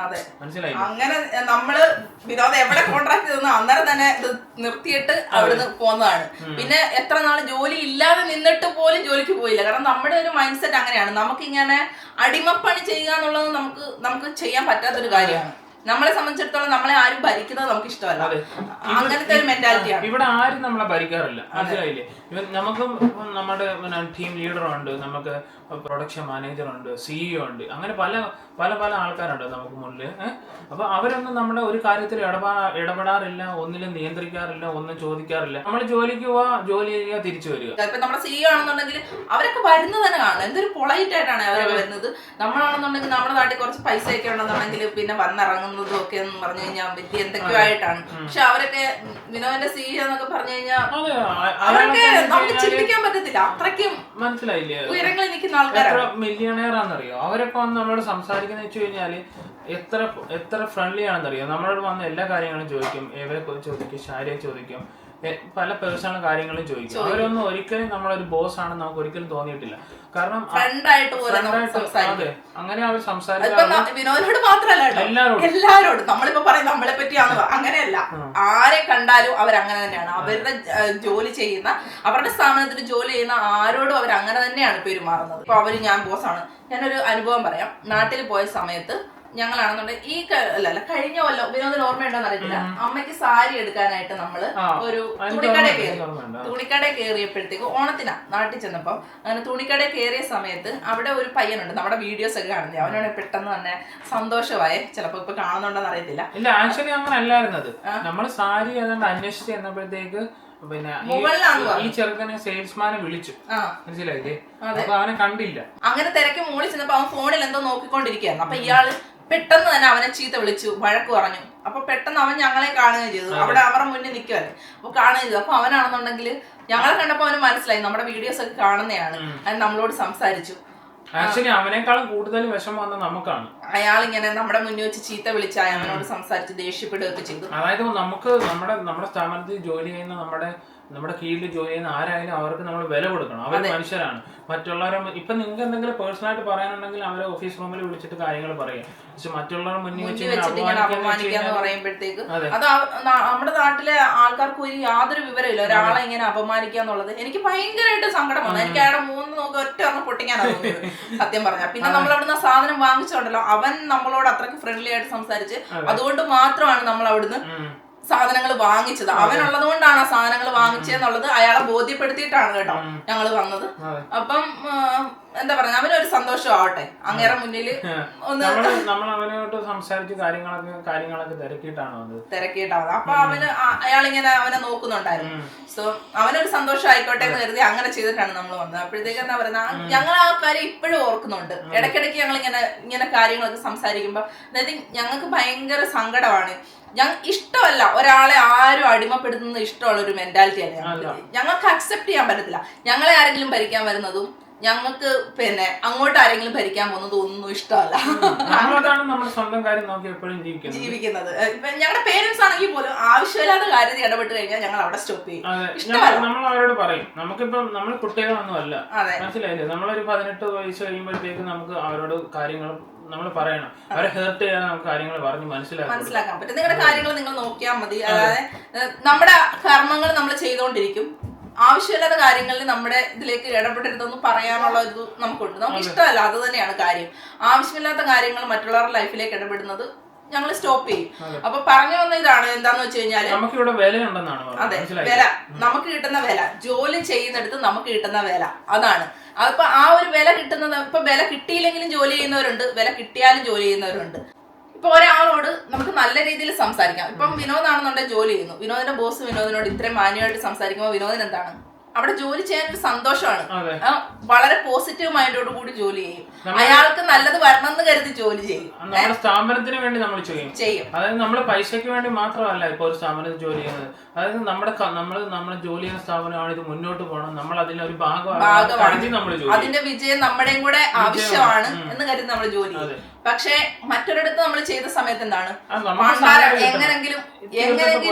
മനസ്സിലായി? അങ്ങനെ നമ്മള് വിനോദം എവിടെ കോൺട്രാക്ട് ചെയ്തു അന്നേരം തന്നെ ഇത് നിർത്തിയിട്ട് അവിടുന്ന് പോകുന്നതാണ്. പിന്നെ എത്ര നാള് ജോലി ഇല്ലാതെ നിന്നിട്ട് പോലും ജോലിക്ക് പോയില്ല. കാരണം നമ്മുടെ ഒരു മൈൻഡ് സെറ്റ് അങ്ങനെയാണ്. നമുക്കിങ്ങനെ അടിമപ്പണി ചെയ്യുക എന്നുള്ളത് നമുക്ക് ചെയ്യാൻ പറ്റാത്തൊരു കാര്യമാണ്. നമ്മളെ സംബന്ധിച്ചിടത്തോളം നമ്മളെ ആരും ഭരിക്കുന്നത് നമുക്ക് ഇഷ്ടമല്ല. അങ്ങനത്തെ ഒരു മെന്റാലിറ്റിയാണ്. ഇവിടെ ആരും നമ്മളെ ഭരിക്കാറില്ല. മനസ്സിലായില്ലേ? നമുക്കും നമ്മുടെ ടീം ലീഡറുണ്ട്, നമുക്ക് പ്രൊഡക്ഷൻ മാനേജർ ഉണ്ട്, സിഇഒ ഉണ്ട്, അങ്ങനെ പല പല പല ആൾക്കാരുണ്ട് നമുക്ക് മുന്നിൽ. അപ്പൊ അവരൊന്നും നമ്മുടെ ഒരു കാര്യത്തിൽ ഇടപെടാറില്ല, ഒന്നിലും നിയന്ത്രിക്കാറില്ല, ഒന്നും ചോദിക്കാറില്ല. നമ്മൾ ജോലിക്ക് പോവാ, ജോലി ചെയ്യുക, തിരിച്ചു വരിക. ഇപ്പൊ നമ്മുടെ സിഇഒ ആണെന്നുണ്ടെങ്കിൽ അവരൊക്കെ വരുന്നത് തന്നെ കാണും. എന്തൊരു പൊളൈറ്റ് ആയിട്ടാണ് അവരൊക്കെ വരുന്നത്. നമ്മളാണെന്നുണ്ടെങ്കിൽ നമ്മുടെ നാട്ടിൽ കുറച്ച് പൈസ ഒക്കെ ഉണ്ടെന്നുണ്ടെങ്കിൽ പിന്നെ വന്നിറങ്ങുന്നതും ഒക്കെ എന്ന് പറഞ്ഞു കഴിഞ്ഞാൽ വലിയ എന്തൊക്കെയോ ആയിട്ടാണ്. പക്ഷെ അവരൊക്കെ വിനോദിന്റെ സിഇഒ എന്നൊക്കെ പറഞ്ഞു കഴിഞ്ഞാൽ അവരൊക്കെ നമുക്ക് ചിന്തിക്കാൻ പറ്റത്തില്ല. അത്രയ്ക്കും മനസ്സിലായില്ലേ ഉയരങ്ങളിൽ നിൽക്കുന്ന ആൾക്കാരാണ്. മില്യണയർ ആണെന്നറിയോ? അവരൊക്കെ വന്ന് നമ്മളോട് സംസാരിക്കുന്ന വെച്ച് കഴിഞ്ഞാല് എത്ര ഫ്രണ്ട്ലി ആണെന്നറിയോ? നമ്മളോട് വന്ന് എല്ലാ കാര്യങ്ങളും ചോദിക്കും. ഏവരെ ചോദിക്കും, ഷാരിയെ ചോദിക്കും, പല പേഴ്സണൽ കാര്യങ്ങളും ചോദിക്കും. അവരൊന്നും ഒരിക്കലും നമ്മളൊരു ബോസ് ആണെന്ന് നമുക്ക് ഒരിക്കലും തോന്നിയിട്ടില്ല. കാരണം അതെ, അങ്ങനെ അവർ സംസാരിക്കും. വിനോദിനോട് മാത്രമല്ല, എല്ലാരോടും. നമ്മളിപ്പോ പറയും നമ്മളെ പറ്റിയാന്ന്, അങ്ങനെയല്ല. ആരെ കണ്ടാലും അവരങ്ങനെ തന്നെയാണ്. അവരുടെ ജോലി ചെയ്യുന്ന, അവരുടെ സ്ഥാപനത്തിൽ ജോലി ചെയ്യുന്ന ആരോടും അവർ അങ്ങനെ തന്നെയാണ് പെരുമാറുന്നത്. ഇപ്പൊ അവര് ഞാൻ ബോസാണ്. ഞാനൊരു അനുഭവം പറയാം. നാട്ടിൽ പോയ സമയത്ത് ഞങ്ങളാണെന്നുണ്ടെങ്കിൽ കഴിഞ്ഞ കൊല്ലം, വിനോദിന് ഓർമ്മയുണ്ടോന്ന് അറിയത്തില്ല, അമ്മയ്ക്ക് സാരി എടുക്കാനായിട്ട് നമ്മള് ഒരു തുണിക്കട കയറിയപ്പോഴത്തേക്ക് ഓണത്തിനാ നാട്ടിൽ ചെന്നപ്പോ, അങ്ങനെ തുണിക്കട കയറിയ സമയത്ത് അവിടെ ഒരു പയ്യനുണ്ട്, നമ്മുടെ വീഡിയോസ് ഒക്കെ കാണുന്നത്. അവനോട് പെട്ടെന്ന് തന്നെ സന്തോഷമായി. ചിലപ്പോ ഇപ്പൊ കാണുന്നുണ്ടോന്ന് അറിയത്തില്ല. ഇല്ല, ആക്ച്വലി അങ്ങനെ അല്ലായിരുന്നത്. നമ്മള് സാരി ഏതാണ്ട് അന്വേഷിച്ച് ചെന്നപ്പോഴത്തേക്ക് പിന്നെ ഈ ചെറുക്കനെ സെയിൽസ്മാനെ വിളിച്ചു, മനസ്സിലായില്ലേ? അപ്പൊ അവനെ കണ്ടില്ല. അങ്ങനെ തിരക്ക് മുകളിൽ ചെന്നപ്പോ അവൻ ഫോണിൽ എന്തോ നോക്കിക്കൊണ്ടിരിക്കുകയായിരുന്നു. അപ്പൊ ഇയാള് പെട്ടെന്ന് തന്നെ അവനെ ചീത്ത വിളിച്ചു, വഴക്ക് പറഞ്ഞു. അപ്പൊ പെട്ടെന്ന് അവൻ ഞങ്ങളെ കാണുകയും ചെയ്തു. അവിടെ അവരുടെ മുന്നിൽ നിൽക്കുവല്ലേ, അപ്പൊ കാണുകയും ചെയ്തു. അപ്പൊ അവനാണെന്നുണ്ടെങ്കിൽ ഞങ്ങളെ കണ്ടപ്പോ അവന് മനസ്സിലായി നമ്മുടെ വീഡിയോസ് ഒക്കെ കാണുന്നതാണ്. അത് നമ്മളോട് സംസാരിച്ചു. ആക്ച്വലി അവനേക്കാളും കൂടുതൽ വിഷമം വന്നത് നമുക്കാണ്. അയാൾ ഇങ്ങനെ നമ്മുടെ മുന്നിൽ വെച്ച് ചീത്ത വിളിച്ച അവനോട് സംസാരിച്ച് ദേഷ്യപ്പെടുകയൊക്കെ ചെയ്തു. അതായത് നമുക്ക് നമ്മുടെ സ്ഥാപനത്തിൽ ജോലി ചെയ്യുന്ന നമ്മുടെ കീഴിൽ ജോലി ചെയ്യുന്ന ആരായാലും അവർക്ക് നമ്മൾ വില കൊടുക്കണം. അവർ മനുഷ്യരാണ്. മറ്റുള്ളവരെ ഇപ്പൊ നിങ്ങൾക്ക് എന്തെങ്കിലും പേഴ്സണൽ ആയിട്ട് പറയാനുണ്ടെങ്കിൽ അവരെ ഓഫീസ് റൂമിൽ വിളിച്ചിട്ട് കാര്യങ്ങൾ പറയാം. പക്ഷെ മറ്റുള്ളവരുടെ മുന്നിൽ വെച്ച് അപമാനിക്കാന്ന് പറയുമ്പോഴത്തേക്ക് അത് നമ്മുടെ നാട്ടിലെ ആൾക്കാർക്ക് ഒരു യാതൊരു വിവരമില്ല. ഒരാളെ ഇങ്ങനെ അപമാനിക്കാന്നുള്ളത് എനിക്ക് ഭയങ്കരമായിട്ട് സങ്കടം വന്നു. എനിക്ക് അയാളെ നോക്കി ഒറ്റ പൊട്ടിക്കാനാണ് തോന്നിയത്, സത്യം പറഞ്ഞാൽ. പിന്നെ നമ്മൾ അവിടുന്ന് സാധനം വാങ്ങിച്ചോണ്ടല്ലോ, അവൻ നമ്മളോട് അത്രയ്ക്ക് ഫ്രണ്ട്ലി ആയിട്ട് സംസാരിച്ച്, അതുകൊണ്ട് മാത്രമാണ് നമ്മൾ അവിടുന്ന് സാധനങ്ങൾ വാങ്ങിച്ചത്. അവനുള്ളത് കൊണ്ടാണ് ആ സാധനങ്ങൾ വാങ്ങിച്ചതെന്നുള്ളത് അയാളെ ബോധ്യപ്പെടുത്തിയിട്ടാണ് കേട്ടോ ഞങ്ങൾ വന്നത്. അപ്പം എന്താ പറയാ, അവനൊരു സന്തോഷം ആവട്ടെ. അങ്ങേറെ മുന്നിൽ ഒന്ന് നമ്മൾ അവനോട്ട് സംസാരിച്ച് കാര്യങ്ങളൊക്കെ തിരക്കിയിട്ടാണ്. അപ്പൊ അയാളിങ്ങനെ അവനെ നോക്കുന്നുണ്ടായിരുന്നു. സോ അവനൊരു സന്തോഷം ആയിക്കോട്ടെ എന്ന് കരുതി അങ്ങനെ ചെയ്തിട്ടാണ് നമ്മൾ വന്നത്. അപ്പോഴത്തേക്ക് എന്താ പറയുക, ഞങ്ങൾ ആ കാര്യം ഇപ്പോഴും ഓർക്കുന്നുണ്ട്. ഇടയ്ക്കിടയ്ക്ക് ഞങ്ങൾ ഇങ്ങനെ കാര്യങ്ങളൊക്കെ സംസാരിക്കുമ്പോ അതായത് ഞങ്ങൾക്ക് ഭയങ്കര സങ്കടമാണ്. ഇഷ്ടമല്ല ഒരാളെ ആരും അടിമപ്പെടുത്തുന്നത്, ഇഷ്ടമുള്ള ഒരു മെന്റാലിറ്റിയാണ് ഞങ്ങൾക്ക് അക്സെപ്റ്റ് ചെയ്യാൻ പറ്റത്തില്ല. ഞങ്ങളെ ആരെങ്കിലും ഭരിക്കാൻ വരുന്നതും ഞങ്ങൾക്ക് പിന്നെ അങ്ങോട്ട് ആരെങ്കിലും ഭരിക്കാൻ പോകുന്നതും ഒന്നും ഇഷ്ടമല്ല. ജീവിക്കുന്നത് ഞങ്ങളുടെ പേരൻസ് ആണെങ്കിൽ പോലും ആവശ്യമില്ലാത്ത കാര്യത്തിൽ ഇടപെട്ട് കഴിഞ്ഞാൽ ഞങ്ങൾ അവിടെ സ്റ്റോപ്പ് ചെയ്യും. നമ്മൾ അവരോട് പറയും, നമുക്കിപ്പം നമ്മൾ കുട്ടികളൊന്നും അല്ല, മനസ്സിലായില്ലേ? നമ്മളൊരു 18 വയസ്സ് കഴിയുമ്പോഴത്തേക്ക് നമുക്ക് അവരോട് കാര്യങ്ങൾ നമ്മൾ പറയണം. അവരെ ഹേർട്ട് ചെയ്യാൻ നമുക്ക് കാര്യങ്ങൾ പറഞ്ഞ് മനസ്സിലാക്കാൻ പറ്റും. നിങ്ങളുടെ കാര്യങ്ങൾ നിങ്ങൾ നോക്കിയാൽ മതി. അതായത് നമ്മുടെ കർമ്മങ്ങൾ നമ്മൾ ചെയ്തുകൊണ്ടിരിക്കും. ആവശ്യമില്ലാത്ത കാര്യങ്ങളിൽ നമ്മുടെ ഇതിലേക്ക് ഇടപെടരുതെന്ന് പറയാനുള്ള ഒരു നമുക്കുണ്ട്. നമുക്ക് ഇഷ്ടമല്ല, അത് തന്നെയാണ് കാര്യം. ആവശ്യമില്ലാത്ത കാര്യങ്ങൾ മറ്റുള്ളവരുടെ ലൈഫിലേക്ക് ഇടപെടുന്നത് ഞങ്ങൾ സ്റ്റോപ്പ് ചെയ്യും. അപ്പൊ പറഞ്ഞു വന്ന ഇതാണ്, എന്താന്ന് വെച്ച് കഴിഞ്ഞാല് അതെ, വില, നമുക്ക് കിട്ടുന്ന വില, ജോലി ചെയ്യുന്നിടത്ത് നമുക്ക് കിട്ടുന്ന വില, അതാണ്. അപ്പൊ ആ ഒരു വില കിട്ടുന്നത്, ഇപ്പൊ വില കിട്ടിയില്ലെങ്കിലും ജോലി ചെയ്യുന്നവരുണ്ട്, വില കിട്ടിയാലും ജോലി ചെയ്യുന്നവരുണ്ട്. ഇപ്പൊ ഒരാളോട് നമുക്ക് നല്ല രീതിയിൽ സംസാരിക്കാം. ഇപ്പം വിനോദാണെന്നുണ്ടെങ്കിൽ ജോലി ചെയ്യുന്നു, വിനോദിന്റെ ബോസ് വിനോദിനോട് ഇത്രയും മാന്യമായിട്ട് സംസാരിക്കുമ്പോൾ വിനോദിന് എന്താണ്, അവിടെ ജോലി ചെയ്യാൻ ഒരു സന്തോഷമാണ്. വളരെ പോസിറ്റീവ് മൈൻഡോട് കൂടി ജോലി ചെയ്യും. അയാൾക്ക് നല്ലത് വരണം എന്ന് കരുതി ജോലി ചെയ്യും. നമ്മുടെ സ്ഥാപനത്തിന് വേണ്ടി നമ്മൾ ചെയ്യും. അതായത് നമ്മൾ പൈസയ്ക്ക് വേണ്ടി മാത്രമല്ല ഇപ്പൊ ഒരു സ്ഥാപനത്തിൽ ജോലി ചെയ്യുന്നത്. അതായത് നമ്മൾ ജോലി ചെയ്യുന്ന സ്ഥാപനമാണ്, ഇത് മുന്നോട്ട് പോകണം, നമ്മൾ അതിലൊരു ഭാഗമാണ്. അതിന്റെ വിജയം നമ്മുടെയും കൂടെ ആവശ്യമാണ് എന്ന് കരുതി നമ്മൾ ജോലി ചെയ്യും. പക്ഷെ മറ്റൊരിടത്ത് നമ്മൾ ചെയ്ത സമയത്ത് എന്താണ്, എങ്ങനെങ്കിലും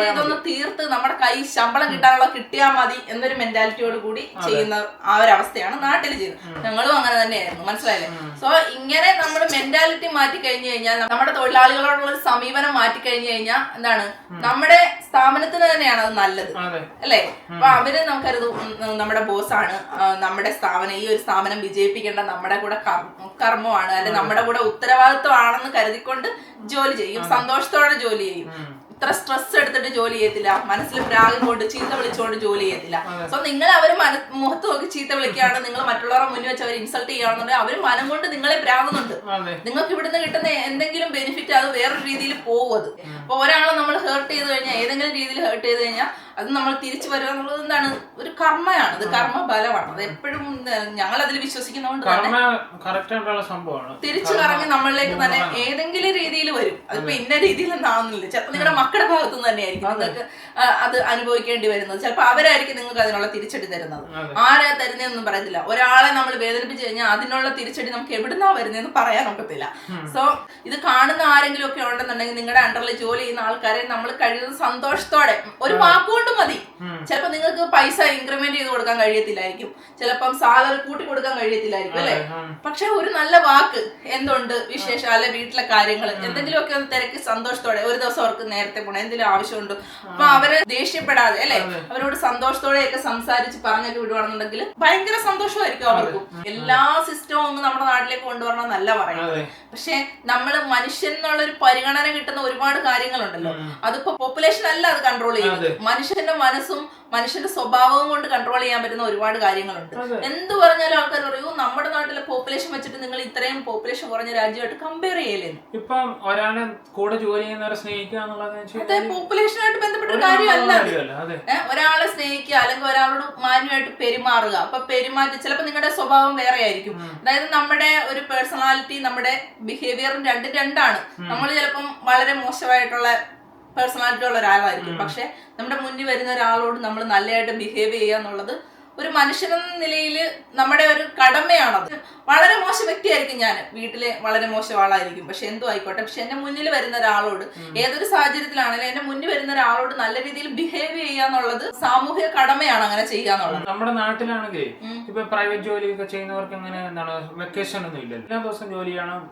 ഇതൊന്ന് തീർത്ത് നമ്മുടെ കൈ ശമ്പളം കിട്ടാനുള്ള കിട്ടിയാൽ മതി എന്നൊരു മെന്റാലിറ്റിയോട് കൂടി ചെയ്യുന്ന ആ ഒരു അവസ്ഥയാണ് നാട്ടിൽ ചെയ്യുന്നത്. ഞങ്ങളും അങ്ങനെ തന്നെയായിരുന്നു, മനസ്സിലായില്ലേ? സോ ഇങ്ങനെ നമ്മൾ മെന്റാലിറ്റി മാറ്റി കഴിഞ്ഞു കഴിഞ്ഞാൽ, നമ്മുടെ തൊഴിലാളികളോടുള്ള ഒരു സമീപനം മാറ്റി കഴിഞ്ഞു കഴിഞ്ഞാൽ എന്താണ്, നമ്മുടെ സ്ഥാപനത്തിന് തന്നെയാണ് അത് നല്ലത്, അല്ലേ? അപ്പൊ അവര് നമുക്കരുത്, നമ്മുടെ ബോസാണ്, നമ്മുടെ സ്ഥാപനം, ഈ ഒരു സ്ഥാപനം വിജയിപ്പിക്കേണ്ട നമ്മുടെ കൂടെ കർമ്മമാണ്, അല്ലെ നമ്മുടെ കൂടെ ഉത്തരവാദിത്വമാണെന്ന് കരുതിക്കൊണ്ട് ജോലി ചെയ്യും, സന്തോഷത്തോടെ ജോലി ചെയ്യും. ഇത്ര സ്ട്രെസ് എടുത്തിട്ട് ജോലി ചെയ്യത്തില്ല, മനസ്സിൽ പ്രാഗം കൊണ്ട് ചീത്ത വിളിച്ചുകൊണ്ട് ജോലി ചെയ്യത്തില്ല. സോ നിങ്ങൾ അവര് മുഖത്ത് നോക്കി ചീത്ത വിളിക്കുകയാണ്, നിങ്ങൾ മറ്റുള്ളവരുടെ മുന്നിൽ വെച്ച് അവർ ഇൻസൾട്ട് ചെയ്യുകയാണെന്നുണ്ടെങ്കിൽ അവര് മനം കൊണ്ട് നിങ്ങളെ പ്രാകുന്നുണ്ട്. നിങ്ങൾക്ക് ഇവിടുന്ന് കിട്ടുന്ന എന്തെങ്കിലും ബെനിഫിറ്റ് അത് വേറൊരു രീതിയിൽ പോകും. അത് അപ്പൊ ഒരാളെ നമ്മൾ ഹേർട്ട് ചെയ്ത് കഴിഞ്ഞാൽ, ഏതെങ്കിലും രീതിയിൽ ഹേർട്ട് ചെയ്ത് കഴിഞ്ഞാൽ അത് നമ്മൾ തിരിച്ചു വരിക എന്നുള്ളത് എന്താണ്, ഒരു കർമ്മയാണ്, അത് കർമ്മ ഫലമാണ്. അത് എപ്പോഴും ഞങ്ങൾ അതിൽ വിശ്വസിക്കുന്നതുകൊണ്ട് തിരിച്ചു കറങ്ങി നമ്മളിലേക്ക് തന്നെ ഏതെങ്കിലും രീതിയിൽ വരും. അതിപ്പോ ഇന്ന രീതിയിലൊന്നും ആവുന്നില്ല. ചിലപ്പോൾ നിങ്ങളുടെ മക്കളുടെ ഭാഗത്തു നിന്ന് തന്നെയായിരിക്കും നിങ്ങൾക്ക് അത് അനുഭവിക്കേണ്ടി വരുന്നത്. ചിലപ്പോൾ അവരായിരിക്കും നിങ്ങൾക്ക് അതിനുള്ള തിരിച്ചടി തരുന്നത്. ആരാ തരുന്നതെന്നൊന്നും പറയത്തില്ല. ഒരാളെ നമ്മൾ വേദനിപ്പിച്ചു കഴിഞ്ഞാൽ അതിനുള്ള തിരിച്ചടി നമുക്ക് എവിടുന്നാ വരുന്നതെന്ന് പറയാൻ ഒക്കത്തില്ല. സോ ഇത് കാണുന്ന ആരെങ്കിലും ഒക്കെ ഉണ്ടെന്നുണ്ടെങ്കിൽ, നിങ്ങളുടെ അണ്ടറിൽ ജോലി ചെയ്യുന്ന ആൾക്കാരെ നമ്മൾ കഴിയുന്ന സന്തോഷത്തോടെ, ഒരു വാക്കുകൊണ്ട് കൊണ്ട് മതി. ചിലപ്പോ നിങ്ങൾക്ക് പൈസ ഇൻക്രിമെന്റ് ചെയ്ത് കൊടുക്കാൻ കഴിയത്തില്ലായിരിക്കും, ചിലപ്പം സാലറി കൂട്ടി കൊടുക്കാൻ കഴിയത്തില്ലായിരിക്കും അല്ലെ. പക്ഷെ ഒരു നല്ല വാക്ക്, എന്തുണ്ട് വിശേഷം, അല്ലെ വീട്ടിലെ കാര്യങ്ങൾ എന്തെങ്കിലുമൊക്കെ ഒന്ന് തിരക്കി സന്തോഷത്തോടെ ഒരു ദിവസം അവർക്ക് നേരത്തെ പോകണം, എന്തെങ്കിലും ആവശ്യമുണ്ട്, അപ്പൊ അവര് ദേഷ്യപ്പെടാതെ അല്ലെ അവരോട് സന്തോഷത്തോടെയൊക്കെ സംസാരിച്ച് പറഞ്ഞൊക്കെ വിടുവാണെന്നുണ്ടെങ്കിൽ ഭയങ്കര സന്തോഷമായിരിക്കും അവർക്കും. എല്ലാ സിസ്റ്റവും ഒന്ന് നമ്മുടെ നാട്ടിലേക്ക് കൊണ്ടുവരണം എന്നല്ല പറയുന്നത്. പക്ഷെ നമ്മള് മനുഷ്യൻ എന്നുള്ളൊരു പരിഗണന കിട്ടുന്ന ഒരുപാട് കാര്യങ്ങളുണ്ടല്ലോ, അതിപ്പോ പോപ്പുലേഷൻ അല്ല അത് കൺട്രോൾ ചെയ്യുന്നത്, മനുഷ്യന്റെ മനസ്സും മനുഷ്യന്റെ സ്വഭാവവും കൊണ്ട് കൺട്രോൾ ചെയ്യാൻ പറ്റുന്ന ഒരുപാട് കാര്യങ്ങളുണ്ട്. എന്ത് പറഞ്ഞാലും ആൾക്കാർ പറയൂ നമ്മുടെ നാട്ടിലെ പോപ്പുലേഷൻ വെച്ചിട്ട് നിങ്ങൾ ഇത്രയും പോപ്പുലേഷൻ കുറഞ്ഞ രാജ്യമായിട്ട് കമ്പയർ ചെയ്യലേ. ഇപ്പം ഒരാളെ കൂടെ ജോലി ചെയ്യുന്നവരെ സ്നേഹിക്കുക എന്നുള്ളത് പോപ്പുലേഷനായിട്ട് ബന്ധപ്പെട്ട ഒരു കാര്യമല്ല. ഒരാളെ സ്നേഹിക്കുക അല്ലെങ്കിൽ ഒരാളോട് മാന്യമായിട്ട് പെരുമാറുക. അപ്പൊ പെരുമാറ്റം ചിലപ്പോൾ നിങ്ങളുടെ സ്വഭാവം വേറെ ആയിരിക്കും. അതായത് നമ്മുടെ ഒരു പേഴ്സണാലിറ്റി നമ്മുടെ ബിഹേവിയറും രണ്ടാണ്. നമ്മൾ ചിലപ്പം വളരെ മോശമായിട്ടുള്ള പേഴ്സണാലിറ്റി ഉള്ള ഒരാളായിരിക്കും, പക്ഷെ നമ്മുടെ മുന്നിൽ വരുന്ന ഒരാളോട് നമ്മൾ നല്ലതായിട്ട് ബിഹേവ് ചെയ്യുക എന്നുള്ളത് ഒരു മനുഷ്യനെന്ന നിലയിൽ നമ്മുടെ ഒരു കടമയാണത്. വളരെ മോശം വ്യക്തിയായിരിക്കും ഞാൻ, വീട്ടിലെ വളരെ മോശം ആളായിരിക്കും, പക്ഷെ എന്തോ ആയിക്കോട്ടെ, പക്ഷെ എന്റെ മുന്നിൽ വരുന്ന ഒരാളോട് ഏതൊരു സാഹചര്യത്തിലാണെങ്കിലും എന്റെ മുന്നിൽ വരുന്ന ഒരാളോട് നല്ല രീതിയിൽ ബിഹേവ് ചെയ്യുക എന്നുള്ളത് സാമൂഹിക കടമയാണ്, അങ്ങനെ ചെയ്യുക എന്നുള്ളത്. നമ്മുടെ നാട്ടിലാണെങ്കിൽ ഇപ്പൊ പ്രൈവറ്റ് ജോലിയൊക്കെ ചെയ്യുന്നവർക്ക് അങ്ങനെ എന്താണ് വെക്കേഷൻ ഒന്നും ഇല്ല, എല്ലാ ദിവസം ജോലി ചെയ്യണം.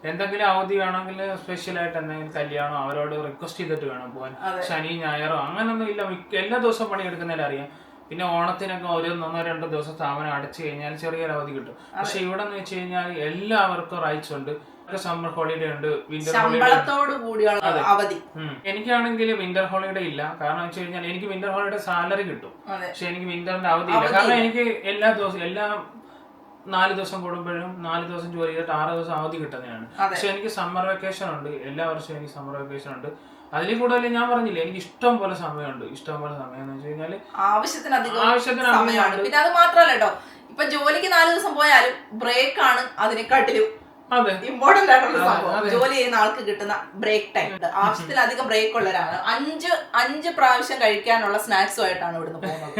എന്തെങ്കിലും അവധി വേണമെങ്കിൽ സ്പെഷ്യലായിട്ട് എന്തെങ്കിലും കല്യാണം അവരോട് റിക്വസ്റ്റ് ചെയ്തിട്ട് വേണം പോകാൻ. ശനി ഞായറോ അങ്ങനൊന്നും ഇല്ല, എല്ലാ ദിവസവും പണിയെടുക്കുന്നതിൽ അറിയാം. പിന്നെ ഓണത്തിനൊക്കെ ഒരു 1-2 ദിവസം സ്ഥാപനം അടച്ചു കഴിഞ്ഞാൽ ചെറിയൊരു അവധി കിട്ടും. പക്ഷെ ഇവിടെ എന്ന് വെച്ച് കഴിഞ്ഞാൽ എല്ലാവർക്കും റൈറ്റ്സ് ഉണ്ട്. സമ്മർ ഹോളിഡേ ഉണ്ട്, വിന്റർ ഹോളിഡേ അവധി. എനിക്കാണെങ്കിൽ വിന്റർ ഹോളിഡേ ഇല്ല. കാരണം വെച്ച് കഴിഞ്ഞാൽ എനിക്ക് വിന്റർ ഹോളിഡേ സാലറി കിട്ടും, പക്ഷെ എനിക്ക് വിന്ററിന്റെ അവധി ഇല്ല. കാരണം എനിക്ക് എല്ലാ ദിവസവും 4 ദിവസം കൂടുമ്പോഴും 4 ദിവസം ജോലി ചെയ്തിട്ട് 6 ദിവസം അവധി കിട്ടുന്നതാണ്. പക്ഷെ എനിക്ക് സമ്മർ വെക്കേഷൻ ഉണ്ട്, എല്ലാ വർഷവും എനിക്ക് സമ്മർ വെക്കേഷൻ ഉണ്ട്. അതിൽ കൂടുതൽ ഞാൻ പറഞ്ഞില്ലേ എനിക്ക് ഇഷ്ടം പോലെ സമയമുണ്ട്. ഇഷ്ടം പോലെ സമയം എന്ന് വെച്ച് കഴിഞ്ഞാല് ആവശ്യത്തിന് സമയമാണ്. പിന്നെ അത് മാത്രല്ല കേട്ടോ, ഇപ്പൊ ജോലിക്ക് 4 ദിവസം പോയാലും ബ്രേക്ക് ആണ് അതിനെക്കാട്ടിലും ഇമ്പോർട്ടന്റ് ആയിട്ടുള്ള സംഭവം. ജോലി ചെയ്യുന്ന ആൾക്ക് കിട്ടുന്ന ബ്രേക്ക് ടൈം ഉണ്ട്. ആവശ്യത്തിലധികം ബ്രേക്ക് ഉള്ള ഒരാളാണ്. 5 പ്രാവശ്യം കഴിക്കാനുള്ള സ്നാക്സും ആയിട്ടാണ് ഇവിടുന്ന് പോകുന്നത്.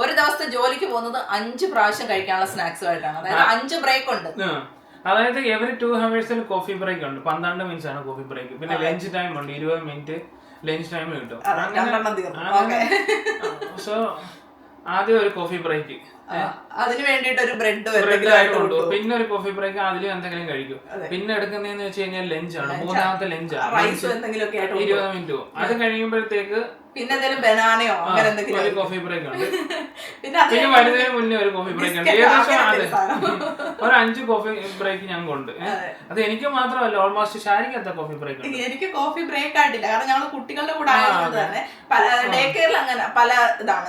ഒരു ദിവസത്തെ ജോലിക്ക് പോകുന്നത് 5 പ്രാവശ്യം കഴിക്കാനുള്ള സ്നാക്സും ആയിട്ടാണ്. അതായത് 5 ബ്രേക്ക് ഉണ്ട്. അതായത് എവറി 2 hours കോഫി ബ്രേക്ക് ഉണ്ട്. 12 മിനിറ്റ്സ് ആണ് കോഫി ബ്രേക്ക്. പിന്നെ ലഞ്ച് ടൈം ഉണ്ട്, 20 മിനിറ്റ് ലഞ്ച് ടൈം കിട്ടും. സോ ആദ്യം ഒരു കോഫി ബ്രേക്ക്, അതിന് വേണ്ടിട്ട് ഒരു ബ്രെഡ് പിന്നെ ഒരു കോഫി ബ്രേക്ക്, അതിലും എന്തെങ്കിലും കഴിക്കും. പിന്നെ എടുക്കുന്നതെന്ന് വെച്ച് കഴിഞ്ഞാൽ ലഞ്ചാണ്, 3ാമത്തെ ലഞ്ചാണ് 20 മിനിറ്റ്. അത് കഴിയുമ്പോഴത്തേക്ക് പിന്നെ എന്തെങ്കിലും ബനാനയോ അങ്ങനെ എന്തെങ്കിലും ഒരു കോഫി ബ്രേക്ക് ഉണ്ട്. പിന്നെ വരുന്നതിന് മുന്നേ ഒരു കോഫി ബ്രേക്ക് ഉണ്ട്. ഏകദേശം ഒരു 5 കോഫി ബ്രേക്ക് ഞങ്ങൾക്കുണ്ട്. അത് എനിക്ക് മാത്രമല്ല, ഓൾമോസ്റ്റ് ഷാരിക്കത്തെ കോഫി ബ്രേക്ക് ഉണ്ട്. എനിക്ക് കോഫി ബ്രേക്ക് ആയിട്ടില്ല, കാരണം ഞങ്ങൾ കുട്ടികളുടെ കൂടെ ആയതുകൊണ്ട് തന്നെ പല ഡേ കെയറിൽ അങ്ങനെ പല ഇതാണ്.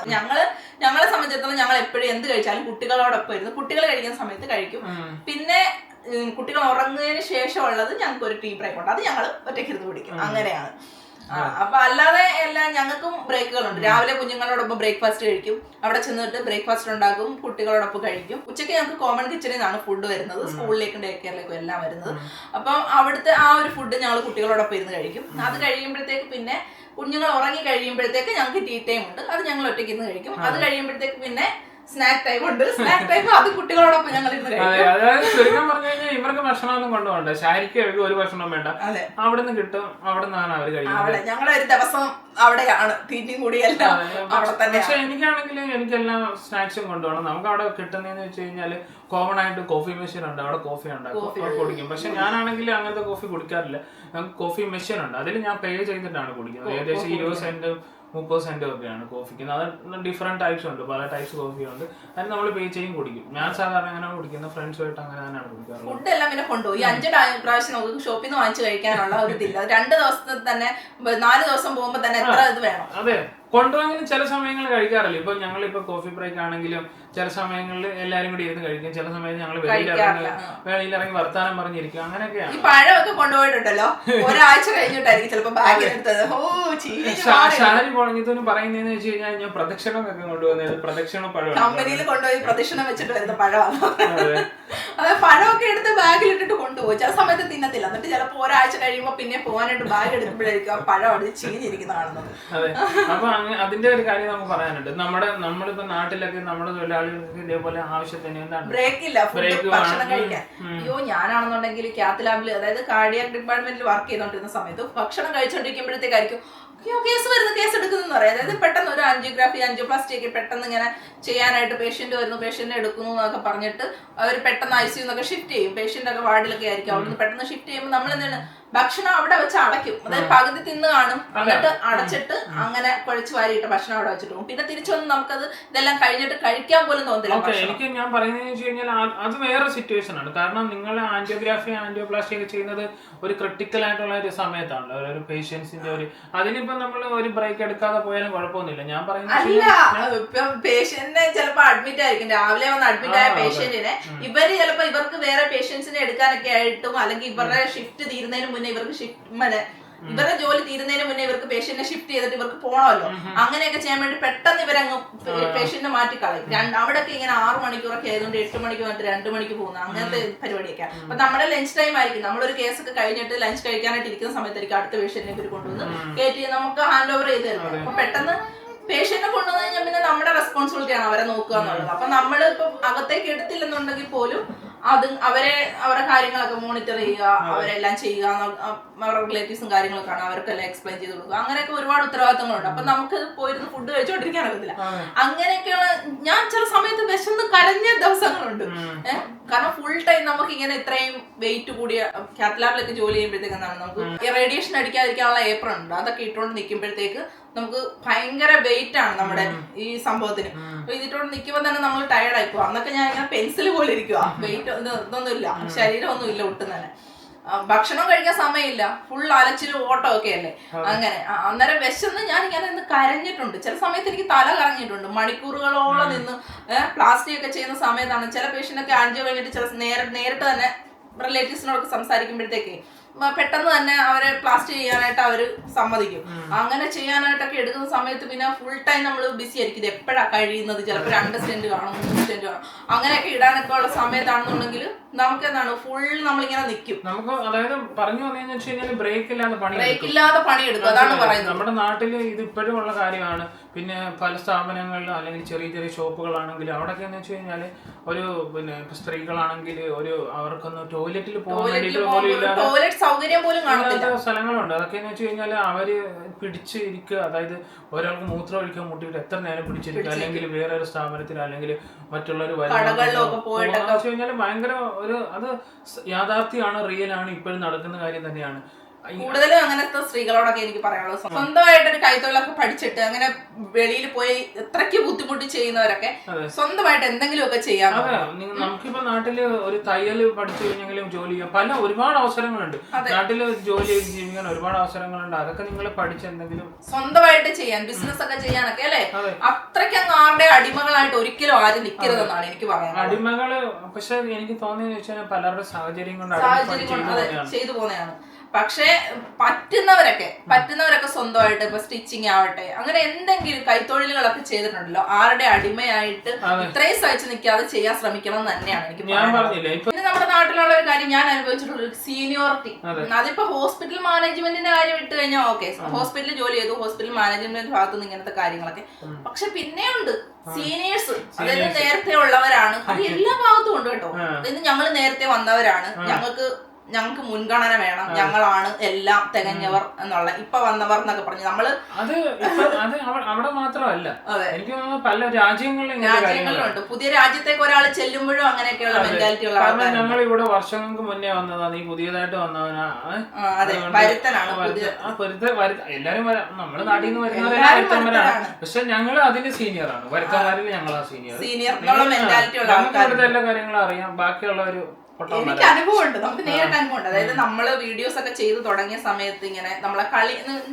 ഞങ്ങളെ സംബന്ധിച്ചിടത്തോളം ഞങ്ങൾ എപ്പോഴും എന്ത് കഴിച്ചാലും കുട്ടികളോടൊപ്പം ഇരുന്ന് കുട്ടികൾ കഴിക്കുന്ന സമയത്ത് കഴിക്കും. പിന്നെ കുട്ടികൾ ഉറങ്ങുന്നതിന് ശേഷമുള്ളത് ഞങ്ങൾക്ക് ഒരു ടീ ബ്രേക്ക് ഉണ്ട്, അത് ഞങ്ങൾ ഒറ്റയ്ക്കിരുന്ന് കുടിക്കും. അങ്ങനെയാണ്. അപ്പൊ അല്ലാതെ എല്ലാം ഞങ്ങൾക്കും ബ്രേക്കുകളുണ്ട്. രാവിലെ കുഞ്ഞുങ്ങളോടൊപ്പം ബ്രേക്ക്ഫാസ്റ്റ് കഴിക്കും, അവിടെ ചെന്നിട്ട് ബ്രേക്ക്ഫാസ്റ്റ് ഉണ്ടാക്കും, കുട്ടികളോടൊപ്പം കഴിക്കും. ഉച്ചയ്ക്ക് ഞങ്ങൾക്ക് കോമൺ കിച്ചണിൽ നിന്നാണ് ഫുഡ് വരുന്നത്, സ്കൂളിലേക്കും ഡേ കെയറിലേക്കും എല്ലാം വരുന്നത്. അപ്പം അവിടുത്തെ ആ ഒരു ഫുഡ് ഞങ്ങൾ കുട്ടികളോടൊപ്പം ഇരുന്ന് കഴിക്കും. അത് കഴിയുമ്പോഴത്തേക്ക് പിന്നെ കുഞ്ഞുങ്ങൾ ഉറങ്ങി കഴിയുമ്പോഴത്തേക്ക് ഞങ്ങൾക്ക് ടീ ടൈം ഉണ്ട്, അത് ഞങ്ങൾ ഒറ്റയ്ക്ക് ഇരുന്ന് കഴിക്കും. അത് കഴിയുമ്പോഴത്തേക്ക് പിന്നെ സ്നാക്ക് ടൈം ഉണ്ട്, സ്നാക്ക് ടൈം അത് കുട്ടികളോടൊപ്പം ഞങ്ങൾ ഇരുന്ന് കഴിക്കും. അതായത് ശരിക്കും പറഞ്ഞു കഴിഞ്ഞാൽ ഇവർക്ക് ഭക്ഷണമൊന്നും കൊണ്ടുപോകണ്ട, ശാരിക്ക് ഒരു ഭക്ഷണം വേണ്ട, അവിടെ നിന്ന് കിട്ടും, അവിടെ നിന്നാണ് അവർ കഴിക്കുന്നത്. ഞങ്ങളെ ഒരു ദിവസം അവിടെയാണ് തീറ്റയും കൂടിയെല്ലാം അവിടെ തന്നെ. പക്ഷെ എനിക്കാണെങ്കിൽ എനിക്കെല്ലാം സ്നാക്സും കൊണ്ടുപോകണം. നമുക്ക് അവിടെ കിട്ടുന്നതെന്ന് വെച്ച് കഴിഞ്ഞാൽ കോമൺ ആയിട്ട് കോഫി മെഷീൻ ഉണ്ട്, അവിടെ കോഫി ഉണ്ടാക്കും, കുടിക്കും. പക്ഷെ ഞാനാണെങ്കിൽ അങ്ങനത്തെ കോഫി കുടിക്കാറില്ല. നമുക്ക് കോഫി മെഷീൻ ഉണ്ട്, അതിൽ ഞാൻ പേ ചെയ്തിട്ടാണ് കുടിക്കുന്നത്. ഏകദേശം 20 സെന്റ് 30 സെന്റ് ഒക്കെയാണ് കോഫിക്ക്. അത് ഡിഫറെന്റ് ടൈപ്സ് ഉണ്ട്, പല ടൈപ്സ് കോഫി ഉണ്ട്. അതിന് നമ്മൾ പേ ചെയ്യും കുടിക്കും. ഞാൻ സാധാരണ അങ്ങനെയാണ് കുടിക്കുന്നത്, ഫ്രണ്ട്സുമായിട്ട് അങ്ങനെ തന്നെയാണ് കുടിക്കാറ്. ഫുഡ് എല്ലാം പിന്നെ കൊണ്ടുപോയി 5 പ്രാവശ്യം നമുക്ക് ഷോപ്പിൽ നിന്ന് വാങ്ങിച്ച് കഴിക്കാനുള്ള ഒരു ഇതില്ല. 2 ദിവസത്തിൽ തന്നെ 4 ദിവസം പോകുമ്പോൾ തന്നെ എത്ര ഇത് വേണം. അതെ, കൊണ്ടുപോയെങ്കിലും ചില സമയങ്ങളിൽ കഴിക്കാറില്ല. ഇപ്പൊ ഞങ്ങളിപ്പോ കോഫി ബ്രേക്ക് ആണെങ്കിലും ചില സമയങ്ങളിൽ എല്ലാരും കൂടി ഇരുന്ന് കഴിക്കും, ചില സമയത്ത് ഞങ്ങൾ വെളിയിലിറങ്ങി വർത്താനം പറഞ്ഞിരിക്കും, അങ്ങനെയൊക്കെയാണ്. ഈ പഴമൊക്കെ കൊണ്ടുപോയിട്ടുണ്ടല്ലോ, ഒരാഴ്ച കഴിഞ്ഞിട്ടായിരിക്കും ചിലപ്പോ ബാഗിലെടുത്തത്. ഷാരി പോണഞ്ഞിന് പറയുന്നതെന്ന് വെച്ച് കഴിഞ്ഞാൽ ഞാൻ പ്രദക്ഷിണമൊക്കെ കൊണ്ടുവന്നത് പ്രദക്ഷിണ പഴം കമ്പനിയിൽ കൊണ്ടുപോയി പ്രദക്ഷിണം വെച്ചിട്ട് വരുന്ന പഴമാണ്. അതെ, പഴമൊക്കെ എടുത്ത് ബാഗിലിട്ടിട്ട് കൊണ്ടുപോകും. ചില സമയത്ത് തിന്നത്തില്ല, എന്നിട്ട് ചിലപ്പോ ഒരാഴ്ച കഴിയുമ്പോ പിന്നെ പോകാനായിട്ട് ബാഗ് എടുക്കുമ്പോഴായിരിക്കും ആ പഴം അവിടെ ചീഞ്ഞിരിക്കുന്ന കാണുന്നത്. അതെ, അപ്പൊ അതിന്റെ ഒരു കാര്യം നമുക്ക് പറയാനുണ്ട്. നമ്മളിപ്പോ നാട്ടിലൊക്കെ നമ്മുടെ തൊഴിലാളികൾക്ക് ഇതേപോലെ ആവശ്യത്തിന് എന്താണ് ബ്രേക്ക് ഇല്ല, ഭക്ഷണം കഴിക്കാൻ. അയ്യോ, ഞാനാണെന്നുണ്ടെങ്കിൽ കാത്ത് ലാബിൽ, അതായത് കാർഡിയാക് ഡിപ്പാർട്ട്മെന്റിൽ വർക്ക് ചെയ്തോണ്ടിരുന്ന സമയത്ത് ഭക്ഷണം കഴിച്ചോണ്ടിരിക്കുമ്പോഴത്തേക്കായിരിക്കും കേസ് വരുന്നു, കേസ് എടുക്കുന്നു പറയാം. അതായത് പെട്ടെന്ന് ഒരു ആൻജിയോപ്ലാസ്റ്റി ഒക്കെ പെട്ടെന്ന് ഇങ്ങനെ ചെയ്യാനായിട്ട് പേഷ്യന്റ് വരുന്നു, പേഷ്യന്റിനെ എടുക്കുന്നു എന്നൊക്കെ പറഞ്ഞിട്ട് അവർ പെട്ടെന്ന് ICU എന്നൊക്കെ ഷിഫ്റ്റ് ചെയ്യും. പേഷ്യന്റ് ഒക്കെ വാർഡിലൊക്കെ ആയിരിക്കും. അവിടുന്ന് പെട്ടെന്ന് ഷിഫ്റ്റ് ചെയ്യുമ്പോൾ നമ്മൾ എന്താണ് ഭക്ഷണം അവിടെ വെച്ച് അടയ്ക്കും. അതായത് പകുതി തിന്ന് കാണും, എന്നിട്ട് അടച്ചിട്ട് അങ്ങനെ കുഴച്ച് വാരിയിട്ട് ഭക്ഷണം അവിടെ വെച്ചിട്ട് പോകും. പിന്നെ തിരിച്ചു വന്ന് നമുക്കത് ഇതെല്ലാം കഴിഞ്ഞിട്ട് കഴിക്കാൻ പോലും തോന്നില്ല. എനിക്ക് ഞാൻ പറയുന്നത് വെച്ച് കഴിഞ്ഞാൽ അത് വേറെ സിറ്റുവേഷൻ ആണ്. കാരണം നിങ്ങൾ ആൻജിയോപ്ലാസ്റ്റി ഒക്കെ ചെയ്യുന്നത് ഒരു ക്രിട്ടിക്കൽ ആയിട്ടുള്ള ഒരു സമയത്താണല്ലോ, ഒരു പേഷ്യൻസിന്റെ ഒരു അതിനിപ്പോ നമ്മൾ ഒരു ബ്രേക്ക് എടുക്കാതെ പോയാലും കുഴപ്പമൊന്നുമില്ല. ഞാൻ പറയുന്നത് പേഷ്യന്റിനെ ചിലപ്പോ അഡ്മിറ്റ് ആയിരിക്കും, രാവിലെ വന്ന് അഡ്മിറ്റ് ആയ പേഷ്യന്റിനെ ഇവര് ചിലപ്പോ ഇവർക്ക് വേറെ പേഷ്യൻസിനെ എടുക്കാനൊക്കെ ആയിട്ടും, അല്ലെങ്കിൽ ഇവരുടെ ഷിഫ്റ്റ് തീരുന്നതിന് മുന്നേ ഇവർക്ക് ഇവരുടെ ജോലി തീരുന്നതിന് മുന്നേ ഇവർക്ക് പേഷ്യന്റിനെ ഷിഫ്റ്റ് ചെയ്തിട്ട് ഇവർക്ക് പോകണമല്ലോ. അങ്ങനെയൊക്കെ ചെയ്യാൻ വേണ്ടി പെട്ടെന്ന് ഇവരങ്ങ് പേഷ്യന്റിനെ മാറ്റിക്കളയും. അവിടെയൊക്കെ ഇങ്ങനെ 6 മണിക്കൂറൊക്കെ ആയതുകൊണ്ട് 8 മണിക്ക് വന്നിട്ട് 2 മണിക്ക് പോകുന്ന അങ്ങനത്തെ പരിപാടിയൊക്കെ. അപ്പൊ നമ്മുടെ ലഞ്ച് ടൈം ആയിരിക്കും. നമ്മളൊരു കേസൊക്കെ കഴിഞ്ഞിട്ട് ലഞ്ച് കഴിക്കാനായിട്ട് ഇരിക്കുന്ന സമയത്തായിരിക്കും അടുത്ത പേഷ്യന്റിനെ ഇവർ കൊണ്ടുവന്ന് കയറ്റി നമുക്ക് ഹാൻഡ് ഓവർ ചെയ്ത് തരുന്നത്. അപ്പൊ പെട്ടെന്ന് പേഷ്യന്റിനെ കൊണ്ടുവന്നു കഴിഞ്ഞാൽ പിന്നെ നമ്മുടെ റെസ്പോൺസിബിലിറ്റി ആണ് അവരെ നോക്കുക എന്നുള്ളത്. അപ്പൊ നമ്മൾ ഇപ്പൊ അകത്തേക്ക് എടുത്തില്ലെന്നുണ്ടെങ്കിൽ പോലും അവരുടെ കാര്യങ്ങളൊക്കെ മോണിറ്റർ ചെയ്യുക, അവരെല്ലാം ചെയ്യുക, അവരുടെ റിലേറ്റീവ്സും കാര്യങ്ങളൊക്കെ ആണ് അവർക്കെല്ലാം എക്സ്പ്ലെയിൻ ചെയ്ത് കൊടുക്കുക. അങ്ങനെയൊക്കെ ഒരുപാട് ഉത്തരവാദിത്തങ്ങളുണ്ട്. അപ്പൊ നമുക്ക് പോയിരുന്ന് ഫുഡ് കഴിച്ചോണ്ടിരിക്കാനൊക്കത്തില്ല. അങ്ങനെയൊക്കെയുള്ള ഞാൻ ചില സമയത്ത് വിശന്ന് കരഞ്ഞ ദിവസങ്ങളുണ്ട്. കാരണം ഫുൾ ടൈം നമുക്ക് ഇങ്ങനെ ഇത്രയും വെയിറ്റ് കൂടിയ കാത്ത് ലാബിലൊക്കെ ജോലി ചെയ്യുമ്പോഴത്തേക്കാണ് നമുക്ക് റേഡിയേഷൻ അടിക്കാതിരിക്കാനുള്ള ഏപ്രൺ ഉണ്ട്. അതൊക്കെ ഇട്ടുകൊണ്ട് നിൽക്കുമ്പോഴത്തേക്ക് നമുക്ക് ഭയങ്കര വെയിറ്റ് ആണ് നമ്മുടെ ഈ സംഭവത്തിന്. അപ്പൊ ഇതിട്ടോണ്ട് നിൽക്കുമ്പോൾ തന്നെ നമ്മൾ ടയർഡായി പോകും. അന്നൊക്കെ ഞാൻ ഇങ്ങനെ പെൻസിൽ പോലെ ഇരിക്കുക, വെയിറ്റ് ഇതൊന്നുമില്ല, ശരീരമൊന്നും ഇല്ല ഒട്ടും തന്നെ. ഭക്ഷണം കഴിക്കാൻ സമയമില്ല, ഫുൾ അലച്ചിലും ഓട്ടം ഒക്കെ അല്ലേ. അങ്ങനെ അന്നേരം വിശന്ന് ഞാൻ ഇങ്ങനെ കരഞ്ഞിട്ടുണ്ട്. ചില സമയത്ത് എനിക്ക് തല കറങ്ങിയിട്ടുണ്ട്. മണിക്കൂറുകളോളം നിന്ന് പ്ലാസ്റ്റിക് ഒക്കെ ചെയ്യുന്ന സമയത്താണ് ചില പേഷ്യൻ്റൊക്കെ ആൻജിയോ കഴിഞ്ഞിട്ട് ചില നേരിട്ട് തന്നെ റിലേറ്റീവ്സിനോടൊക്കെ സംസാരിക്കുമ്പോഴത്തേക്ക് പെട്ടെന്ന് തന്നെ അവരെ പ്ലാസ്റ്റ് ചെയ്യാനായിട്ട് അവര് സമ്മതിക്കും. അങ്ങനെ ചെയ്യാനായിട്ടൊക്കെ എടുക്കുന്ന സമയത്ത് പിന്നെ ഫുൾ ടൈം നമ്മൾ ബിസി ആയിരിക്കും. ഇത് എപ്പോഴാണ് കഴിയുന്നത്, ചിലപ്പോൾ 2 സ്റ്റെന്റ് കാണും, 3 സ്റ്റെന്റ് കാണും. അങ്ങനെയൊക്കെ ഇടാനൊക്കെ ഉള്ള സമയത്താണെന്നുണ്ടെങ്കിൽ നമുക്ക് എന്താണ് ഫുൾ നമ്മളിങ്ങനെ നിൽക്കും. നമുക്ക് അതായത് പറഞ്ഞു വന്നു വെച്ച് കഴിഞ്ഞാൽ ബ്രേക്ക് ഇല്ലാതെ പണിയെടുക്കും. അതാണ് പറയുന്നത്. നമ്മുടെ നാട്ടിൽ ഇത് ഇപ്പോഴും ഉള്ള കാര്യമാണ്. പിന്നെ പല സ്ഥാപനങ്ങളിലും അല്ലെങ്കിൽ ചെറിയ ചെറിയ ഷോപ്പുകളാണെങ്കിലും അവിടെയൊക്കെ എന്ന് വെച്ച് കഴിഞ്ഞാൽ ഒരു പിന്നെ സ്ത്രീകളാണെങ്കിൽ അവർക്കൊന്ന് ടോയ്ലറ്റിൽ പോകാൻ വേണ്ടിയിട്ട് പോലും ഇല്ലാതെ സൗകര്യം പോലും കാണത്തില്ല സ്ഥലങ്ങളുണ്ട്. അതൊക്കെ എന്ന് വെച്ച് കഴിഞ്ഞാൽ അവര് പിടിച്ച് ഇരിക്കുക. അതായത് ഒരാൾക്ക് മൂത്രം ഒഴിക്കാൻ മുട്ടിയിട്ട് എത്ര നേരം പിടിച്ചിരിക്കുക, അല്ലെങ്കിൽ വേറെ ഒരു സ്ഥാപനത്തിൽ അല്ലെങ്കിൽ മറ്റുള്ളവർ വെച്ച് കഴിഞ്ഞാൽ ഭയങ്കര അത് യാഥാർത്ഥ്യമാണ്, റിയൽ ആണ്, ഇപ്പോഴും നടക്കുന്ന കാര്യം തന്നെയാണ്. കൂടുതലും അങ്ങനത്തെ സ്ത്രീകളോടൊക്കെ എനിക്ക് പറയാനുള്ളത്, സ്വന്തമായിട്ടൊരു കൈത്തൊഴിലൊക്കെ പഠിച്ചിട്ട് അങ്ങനെ വെളിയിൽ പോയി എത്രയ്ക്ക് ബുദ്ധിമുട്ടി ചെയ്യുന്നവരൊക്കെ സ്വന്തമായിട്ട് എന്തെങ്കിലുമൊക്കെ ചെയ്യാം. നമുക്കിപ്പോ നാട്ടില് ഒരു തയ്യൽ പഠിച്ചു കഴിഞ്ഞെങ്കിലും ജോലി ചെയ്യാൻ ഒരുപാട് അവസരങ്ങളുണ്ട്. നാട്ടില് ജോലി ചെയ്ത് ജീവിക്കാൻ ഒരുപാട് അവസരങ്ങളുണ്ട്. അതൊക്കെ നിങ്ങൾ പഠിച്ച് എന്തെങ്കിലും സ്വന്തമായിട്ട് ചെയ്യാൻ, ബിസിനസ് ഒക്കെ ചെയ്യാനൊക്കെ അല്ലെ. അത്രയ്ക്ക് അങ്ങ് ആരുടെ അടിമകളായിട്ട് ഒരിക്കലും ആരും നിൽക്കരുതെന്നാണ് എനിക്ക് പറയാൻ. അടിമകള് പക്ഷെ എനിക്ക് തോന്നിയെന്ന് വെച്ചാൽ പലരുടെ സാഹചര്യം കൊണ്ട് ചെയ്തു പോകുന്നതാണ്. പക്ഷെ പറ്റുന്നവരൊക്കെ സ്വന്തമായിട്ട് ഇപ്പൊ സ്റ്റിച്ചിങ് ആവട്ടെ, അങ്ങനെ എന്തെങ്കിലും കൈത്തൊഴിലുകളൊക്കെ ചെയ്തിട്ടുണ്ടല്ലോ, ആരുടെ അടിമയായിട്ട് ഇത്രയും സഹിച്ചു നിൽക്കാതെ ചെയ്യാൻ ശ്രമിക്കണം എന്ന് തന്നെയാണ് എനിക്ക് പറയാനുള്ളത്. പിന്നെ നമ്മുടെ നാട്ടിലുള്ള ഒരു കാര്യം ഞാൻ അനുഭവിച്ചിട്ടുള്ള സീനിയോറിറ്റി. അതിപ്പോ ഹോസ്പിറ്റൽ മാനേജ്മെന്റിന്റെ കാര്യം ഇട്ട് കഴിഞ്ഞാൽ ഓക്കെ, ഹോസ്പിറ്റലിൽ ജോലി ചെയ്തു, ഹോസ്പിറ്റൽ മാനേജ്മെന്റ് ഭാഗത്തു നിന്ന് ഇങ്ങനത്തെ കാര്യങ്ങളൊക്കെ. പക്ഷെ പിന്നെയുണ്ട് സീനിയേഴ്സ്, അതായത് നേരത്തെ ഉള്ളവരാണ്. അത് എല്ലാ ഭാഗത്തും ഉണ്ട് കേട്ടോ. അതായത് ഞങ്ങൾ നേരത്തെ വന്നവരാണ്, ഞങ്ങൾക്ക് മുൻഗണന വേണം, ഞങ്ങളാണ് എല്ലാം തികഞ്ഞവർ എന്നുള്ള, ഇപ്പൊ വന്നവർ എന്നൊക്കെ പറഞ്ഞു നമ്മള് അത് അവിടെ മാത്രമല്ല, എനിക്ക് പല രാജ്യങ്ങളിലുണ്ട്. പുതിയ രാജ്യത്തേക്ക് ഒരാൾ ചെല്ലുമ്പോഴും അങ്ങനെയൊക്കെയുള്ള മെന്റാലിറ്റി ഉള്ള ആൾക്കാർ. ഞങ്ങൾ ഇവിടെ വർഷങ്ങൾക്ക് മുന്നേ വന്നതാണ്, ഈ പുതിയതായിട്ട് വന്നവനാ. അതെ, വരുത്തനാണ്. എല്ലാരും നമ്മുടെ നാട്ടിൽ നിന്ന് വരുന്നവരാണ്, പക്ഷെ ഞങ്ങൾ അതിന് സീനിയറാണ്. വരുത്തന്മാരിൽ ഞങ്ങളാ സീനിയർ എന്നുള്ള മെന്റാലിറ്റി ഉള്ള ആൾക്കാർ. എല്ലാ കാര്യങ്ങളും അറിയാം, ബാക്കിയുള്ളവര് എനിക്ക് അനുഭവമുണ്ട്, നമുക്ക് നേരിട്ട് അനുഭവമുണ്ട്. അതായത് നമ്മള് വീഡിയോസ് ഒക്കെ ചെയ്ത് തുടങ്ങിയ സമയത്ത് ഇങ്ങനെ നമ്മളെ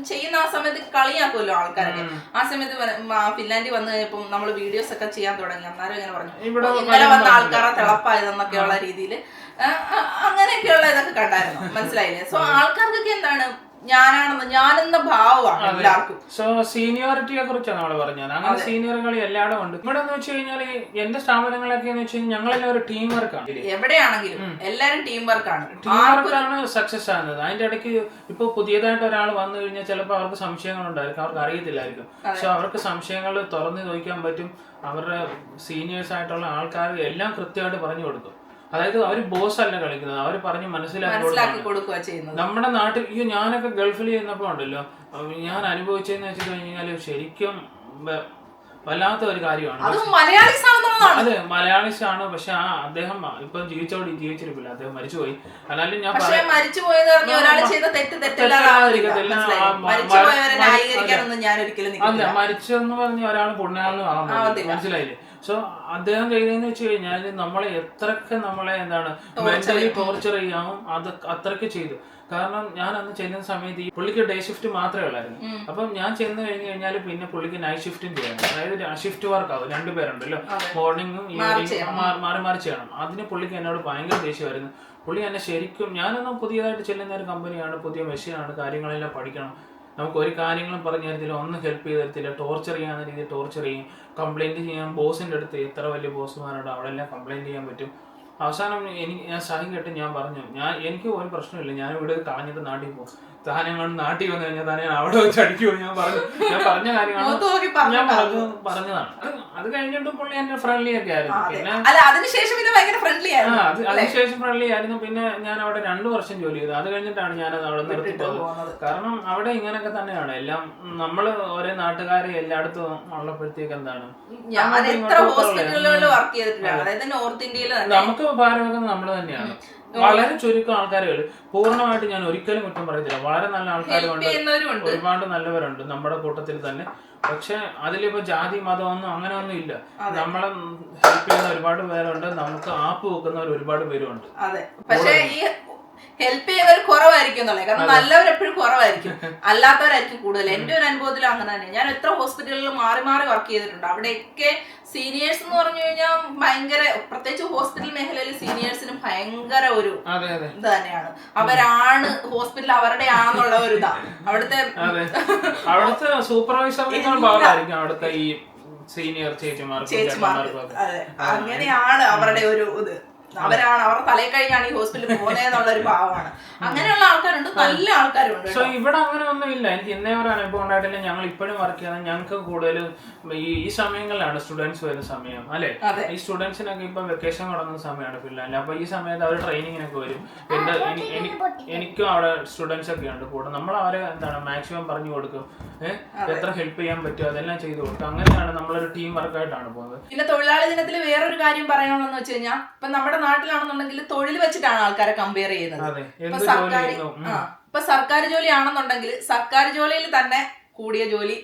ചെയ്യുന്ന ആ സമയത്ത് കളിയാക്കുമല്ലോ ആൾക്കാരൊക്കെ. ആ സമയത്ത് ഫിൻലാൻഡിൽ വന്നു കഴിഞ്ഞപ്പോൾ നമ്മള് വീഡിയോസ് ഒക്കെ ചെയ്യാൻ തുടങ്ങി. അന്നേരം ഇങ്ങനെ പറഞ്ഞു ഇന്നലെ വന്ന ആൾക്കാരെ തിളപ്പായതെന്നൊക്കെയുള്ള രീതിയിൽ അങ്ങനെയൊക്കെയുള്ള ഇതൊക്കെ കണ്ടായിരുന്നു, മനസ്സിലായില്ലേ. സോ ആൾക്കാർക്കൊക്കെ എന്താണ് ഞാനെന്ന ഭാവമാണ് എല്ലാവർക്കും. സോ സീനിയോറിറ്റിയെ കുറിച്ചാണ് നമ്മൾ പറഞ്ഞത്. അങ്ങനെ സീനിയറുകൾ എല്ലായിടും ഉണ്ട്. ഇവിടെ എന്ന് വെച്ച് കഴിഞ്ഞാൽ എന്റെ സ്ഥാപനങ്ങളൊക്കെ എന്ന് വെച്ച് കഴിഞ്ഞാൽ ഞങ്ങളെല്ലാം ഒരു ടീം വർക്കാണ്. എവിടെയാണെങ്കിലും എല്ലാരും ടീം വർക്കാണ്. ടീം വർക്കാണ് സക്സസ് ആകുന്നത്. അതിന്റെ ഇടയ്ക്ക് ഇപ്പൊ പുതിയതായിട്ട് ഒരാൾ വന്നു കഴിഞ്ഞാൽ ചിലപ്പോൾ അവർക്ക് സംശയങ്ങൾ ഉണ്ടായിരിക്കും, അവർക്ക് അറിയത്തില്ലായിരിക്കും. പക്ഷെ അവർക്ക് സംശയങ്ങൾ തുറന്നു ചോദിക്കാൻ പറ്റും. അവരുടെ സീനിയേഴ്സ് ആയിട്ടുള്ള ആൾക്കാർ എല്ലാം കൃത്യമായിട്ട് പറഞ്ഞു കൊടുക്കും. അതായത് അവര് ബോസ് അല്ല കളിക്കുന്നത്, അവര് പറഞ്ഞ് മനസ്സിലാക്കി കൊടുക്കുക ചെയ്യുന്നത്. നമ്മുടെ നാട്ടിൽ ഞാനൊക്കെ ഗൾഫിൽ ചെയ്യുന്നപ്പോ ഉണ്ടല്ലോ, ഞാൻ അനുഭവിച്ചതെന്ന് വെച്ചിട്ട് കഴിഞ്ഞാല് ശരിക്കും വല്ലാത്ത ഒരു കാര്യമാണ്. അതെ, മലയാളീസ് ആണ്. പക്ഷെ അദ്ദേഹം ഇപ്പൊ ജീവിച്ചിരിപ്പില്ല, അദ്ദേഹം മരിച്ചുപോയി. എന്നാലും ഞാൻ അല്ല, മരിച്ചെന്ന് പറഞ്ഞ ഒരാൾ പുണ്യാളെന്ന് ആവുന്നത് മനസ്സിലായില്ലേ. സോ അദ്ദേഹം ചെയ്തതെന്ന് വെച്ച് കഴിഞ്ഞാൽ നമ്മളെ എത്രയൊക്കെ നമ്മളെ എന്താണ് മെന്റലി ടോർച്ചർ ചെയ്യാമോ അത് അത്രയ്ക്ക് ചെയ്തു. കാരണം ഞാൻ അന്ന് ചെയ്യുന്ന സമയത്ത് ഈ പുള്ളിക്ക് ഡേ ഷിഫ്റ്റ് മാത്രമേ ഉള്ളായിരുന്നു. അപ്പം ഞാൻ ചെന്ന് കഴിഞ്ഞ് കഴിഞ്ഞാൽ പിന്നെ പുള്ളിക്ക് നൈറ്റ് ഷിഫ്റ്റും ചെയ്യണം. അതായത് ഷിഫ്റ്റ് വർക്ക് ആവും, 2 പേരുണ്ടല്ലോ, മോർണിംഗും ഈവനിങ്ങും മാറി ചെയ്യണം. അതിന് പുള്ളിക്ക് എന്നോട് ഭയങ്കര ദേഷ്യമായിരുന്നു. പുള്ളി എന്നെ ശരിക്കും, ഞാനൊന്നും പുതിയതായിട്ട് ചെല്ലുന്ന ഒരു കമ്പനിയാണ്, പുതിയ മെഷീനാണ്, കാര്യങ്ങളെല്ലാം പഠിക്കണം. നമുക്ക് ഒരു കാര്യങ്ങളും പറഞ്ഞു തരത്തില്ല, ഒന്നും ഹെൽപ്പ് ചെയ്ത് തരത്തില്ല, ടോർച്ചർ ചെയ്യാവുന്ന രീതിയിൽ ടോർച്ചർ ചെയ്യും. കംപ്ലൈന്റ് ചെയ്യാൻ ബോസിന്റെ അടുത്ത്, എത്ര വലിയ ബോസുമാരുണ്ട് അവിടെ എല്ലാം കംപ്ലൈന്റ് ചെയ്യാൻ പറ്റും. അവസാനം ഞാൻ സഹി കേട്ട് ഞാൻ പറഞ്ഞു, എനിക്ക് ഒരു പ്രശ്നമില്ല, ഞാൻ ഇവിടെ കളഞ്ഞിട്ട് നാട്ടിൽ പോകും. താനെങ്ങാണ്ട് നാട്ടിൽ വന്നു കഴിഞ്ഞാൽ തന്നെ അവിടെ വെച്ച് അടിക്കുമോ. ഞാൻ പറഞ്ഞ കാര്യമാണ്, ഞാൻ പറഞ്ഞതാണ്. അത് കഴിഞ്ഞിട്ട് പുള്ളി എന്നെ ഫ്രണ്ട്ലി ഒക്കെ ആയിരുന്നു. പിന്നെ അതിനുശേഷം ഫ്രണ്ട്ലി ആയിരുന്നു. പിന്നെ ഞാൻ അവിടെ 2 വർഷം ജോലി ചെയ്തു. അത് കഴിഞ്ഞിട്ടാണ് ഞാനത് അവിടെ നിർത്തി പോകുന്നത്. കാരണം അവിടെ ഇങ്ങനെയൊക്കെ തന്നെയാണ് എല്ലാം. നമ്മള് ഒരേ നാട്ടുകാരെ എല്ലായിടത്തും ഉള്ളപ്പോഴത്തേക്ക് എന്താണ്, നമുക്ക് ഭാരം വെക്കുന്നത് നമ്മള് തന്നെയാണ്. വളരെ ചുരുക്കം ആൾക്കാരുകൾ, പൂർണ്ണമായിട്ട് ഞാൻ ഒരിക്കലും കുറ്റം പറയത്തില്ല. വളരെ നല്ല ആൾക്കാരുണ്ട്, ഒരുപാട് നല്ലവരുണ്ട് നമ്മുടെ കൂട്ടത്തിൽ തന്നെ. പക്ഷെ അതിലിപ്പോ ജാതി മതമൊന്നും അങ്ങനെ ഒന്നും ഇല്ല. നമ്മളെ ഹെൽപ്പ് ചെയ്യുന്ന ഒരുപാട് പേരുണ്ട്, നമുക്ക് ആപ്പ് വെക്കുന്നവർ ഒരുപാട് പേരുണ്ട്. അതെ, പക്ഷേ ഈ ഹെൽപ്പ് ചെയ്യുന്നവർ കുറവായിരിക്കും എന്നുള്ളത്. കാരണം നല്ലവരെപ്പോഴും കുറവായിരിക്കും, അല്ലാത്തവരായിരിക്കും കൂടുതൽ. എന്റെ ഒരു അനുഭവത്തിൽ അങ്ങനെ തന്നെ. ഞാൻ എത്ര ഹോസ്പിറ്റലുകളിൽ മാറി വർക്ക് ചെയ്തിട്ടുണ്ട്. അവിടെയൊക്കെ സീനിയേഴ്സ് എന്ന് പറഞ്ഞു കഴിഞ്ഞാൽ ഭയങ്കര, പ്രത്യേകിച്ച് ഹോസ്പിറ്റൽ മേഖലയിൽ സീനിയേഴ്സിന് ഭയങ്കര ഒരു ഇത് തന്നെയാണ്. അവരാണ് ഹോസ്പിറ്റൽ അവരുടെ ആണെന്നുള്ള ഒരു ഇതാ. അവിടുത്തെ സൂപ്പർവൈസർ അവിടുത്തെ ഈ സീനിയർ ചേച്ചിമാർക്ക് അങ്ങനെയാണ് അവരുടെ ഒരു ഇത്. അവരാണ്, അവർ തലയിൽ കഴിഞ്ഞാണ് ഈ ഹോസ്പിറ്റലിൽ പോകുന്നതെന്നുള്ള ഒരു ഭാവമാണ്. അങ്ങനെയുള്ള ആൾക്കാരുണ്ട്, നല്ല ആൾക്കാരുണ്ട്. സോ ഇവിടെ അങ്ങനെ ഒന്നും ഇല്ല. എനിക്ക് ഇന്നേ ഒരു അനുഭവം ഉണ്ടായിട്ടില്ല. ഞങ്ങൾ ഇപ്പോഴും വർക്ക് ചെയ്യുന്നത്, ഞങ്ങൾക്ക് കൂടുതലും ഈ സമയങ്ങളിലാണ് സ്റ്റുഡൻസ് വരുന്ന സമയം അല്ലെ. ഈ സ്റ്റുഡൻസിനൊക്കെ ഇപ്പൊ വെക്കേഷൻ തുടങ്ങുന്ന സമയമാണ് ഫിൻലാൻഡിൽ. അപ്പൊ ഈ സമയത്ത് അവർ ട്രെയിനിങ്ങിനൊക്കെ വരും. എനിക്കും അവിടെ സ്റ്റുഡൻസ് ഒക്കെ ഉണ്ട് കൂടെ. നമ്മൾ അവരെ എന്താണ് മാക്സിമം പറഞ്ഞു കൊടുക്കും, എത്ര ഹെൽപ്പ് ചെയ്യാൻ പറ്റും അതെല്ലാം ചെയ്തു കൊടുക്കും. അങ്ങനെയാണ് നമ്മളൊരു ടീം വർക്കായിട്ടാണ് പോകുന്നത്. പിന്നെ തൊഴിലാളി ദിനത്തിൽ വേറൊരു കാര്യം പറയാനുള്ളതെന്ന് വെച്ച് കഴിഞ്ഞാൽ, ഇപ്പൊ നമ്മുടെ നാട്ടിലാണെന്നുണ്ടെങ്കിൽ തൊഴിൽ വെച്ചിട്ടാണ് ആൾക്കാരെ കമ്പയർ ചെയ്യുന്നത്. ഇപ്പൊ സർക്കാർ ജോലി ആണെന്നുണ്ടെങ്കിൽ സർക്കാർ ജോലിയിൽ തന്നെ കൂടിയ ജോലി,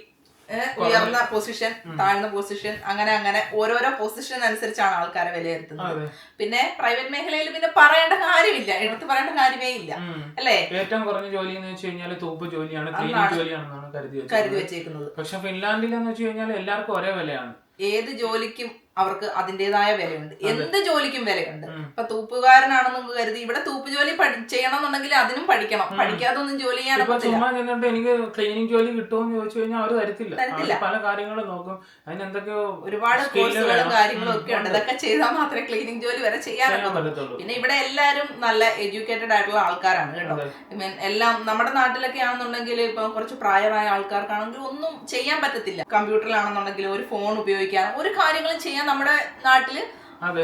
ഉയർന്ന പൊസിഷൻ, താഴ്ന്ന പൊസിഷൻ, അങ്ങനെ ഓരോരോ പൊസിഷൻ അനുസരിച്ചാണ് ആൾക്കാരെ വിലയിരുത്തുന്നത്. പിന്നെ പ്രൈവറ്റ് മേഖലയിൽ പിന്നെ പറയേണ്ട കാര്യമില്ല, എടുത്തു പറയേണ്ട കാര്യമേ ഇല്ല അല്ലേ. ഏറ്റവും കുറഞ്ഞ ജോലി എന്ന് വെച്ച് കഴിഞ്ഞാൽ തൂപ്പ് ജോലിയാണ്, ക്ലീനിങ് ജോലിയാണെന്നാണ് കരുതി വെച്ചേക്കുന്നത്. പക്ഷെ ഫിൻലാൻഡിൽ എന്ന് വെച്ച് കഴിഞ്ഞാൽ എല്ലാവർക്കും ഒരേ വിലയാണ്. ഏത് ജോലിക്കും അവർക്ക് അതിന്റേതായ വിലയുണ്ട്, എന്ത് ജോലിക്കും വിലയുണ്ട്. ഇപ്പൊ തൂപ്പുകാരനാണെന്ന് കരുതി ഇവിടെ തൂപ്പ് ജോലി ചെയ്യണം എന്നുണ്ടെങ്കിൽ അതിനും പഠിക്കണം. പഠിക്കാതെ ഒന്നും ജോലി ചെയ്യാൻ ചുമ്മാ ചെന്നിട്ട് എനിക്ക് ക്ലീനിങ് ജോലി കിട്ടുമെന്ന് ചോദിച്ചു കഴിഞ്ഞാൽ അവർ തരത്തില്ല. പല കാര്യങ്ങളും നോക്കും, അതിന് എന്തൊക്കെയോ ഒരുപാട് കോഴ്സുകളും കാര്യങ്ങളും ഒക്കെ ഉണ്ട്. ഇതൊക്കെ ചെയ്താൽ മാത്രമേ ക്ലീനിങ് ജോലി വരെ ചെയ്യാൻ പറ്റത്തുള്ളൂ. പിന്നെ ഇവിടെ എല്ലാരും നല്ല എഡ്യൂക്കേറ്റഡ് ആയിട്ടുള്ള ആൾക്കാരാണ് കേട്ടോ. എല്ലാം നമ്മുടെ നാട്ടിലൊക്കെ ആണെന്നുണ്ടെങ്കിൽ ഇപ്പൊ കുറച്ച് പ്രായമായ ആൾക്കാർക്കാണെങ്കിൽ ഒന്നും ചെയ്യാൻ പറ്റത്തില്ല. കമ്പ്യൂട്ടറിലാണെന്നുണ്ടെങ്കിൽ ഒരു ഫോൺ ഉപയോഗിക്കാൻ, ഒരു കാര്യങ്ങളും ചെയ്യാൻ നമ്മുടെ നാട്ടില്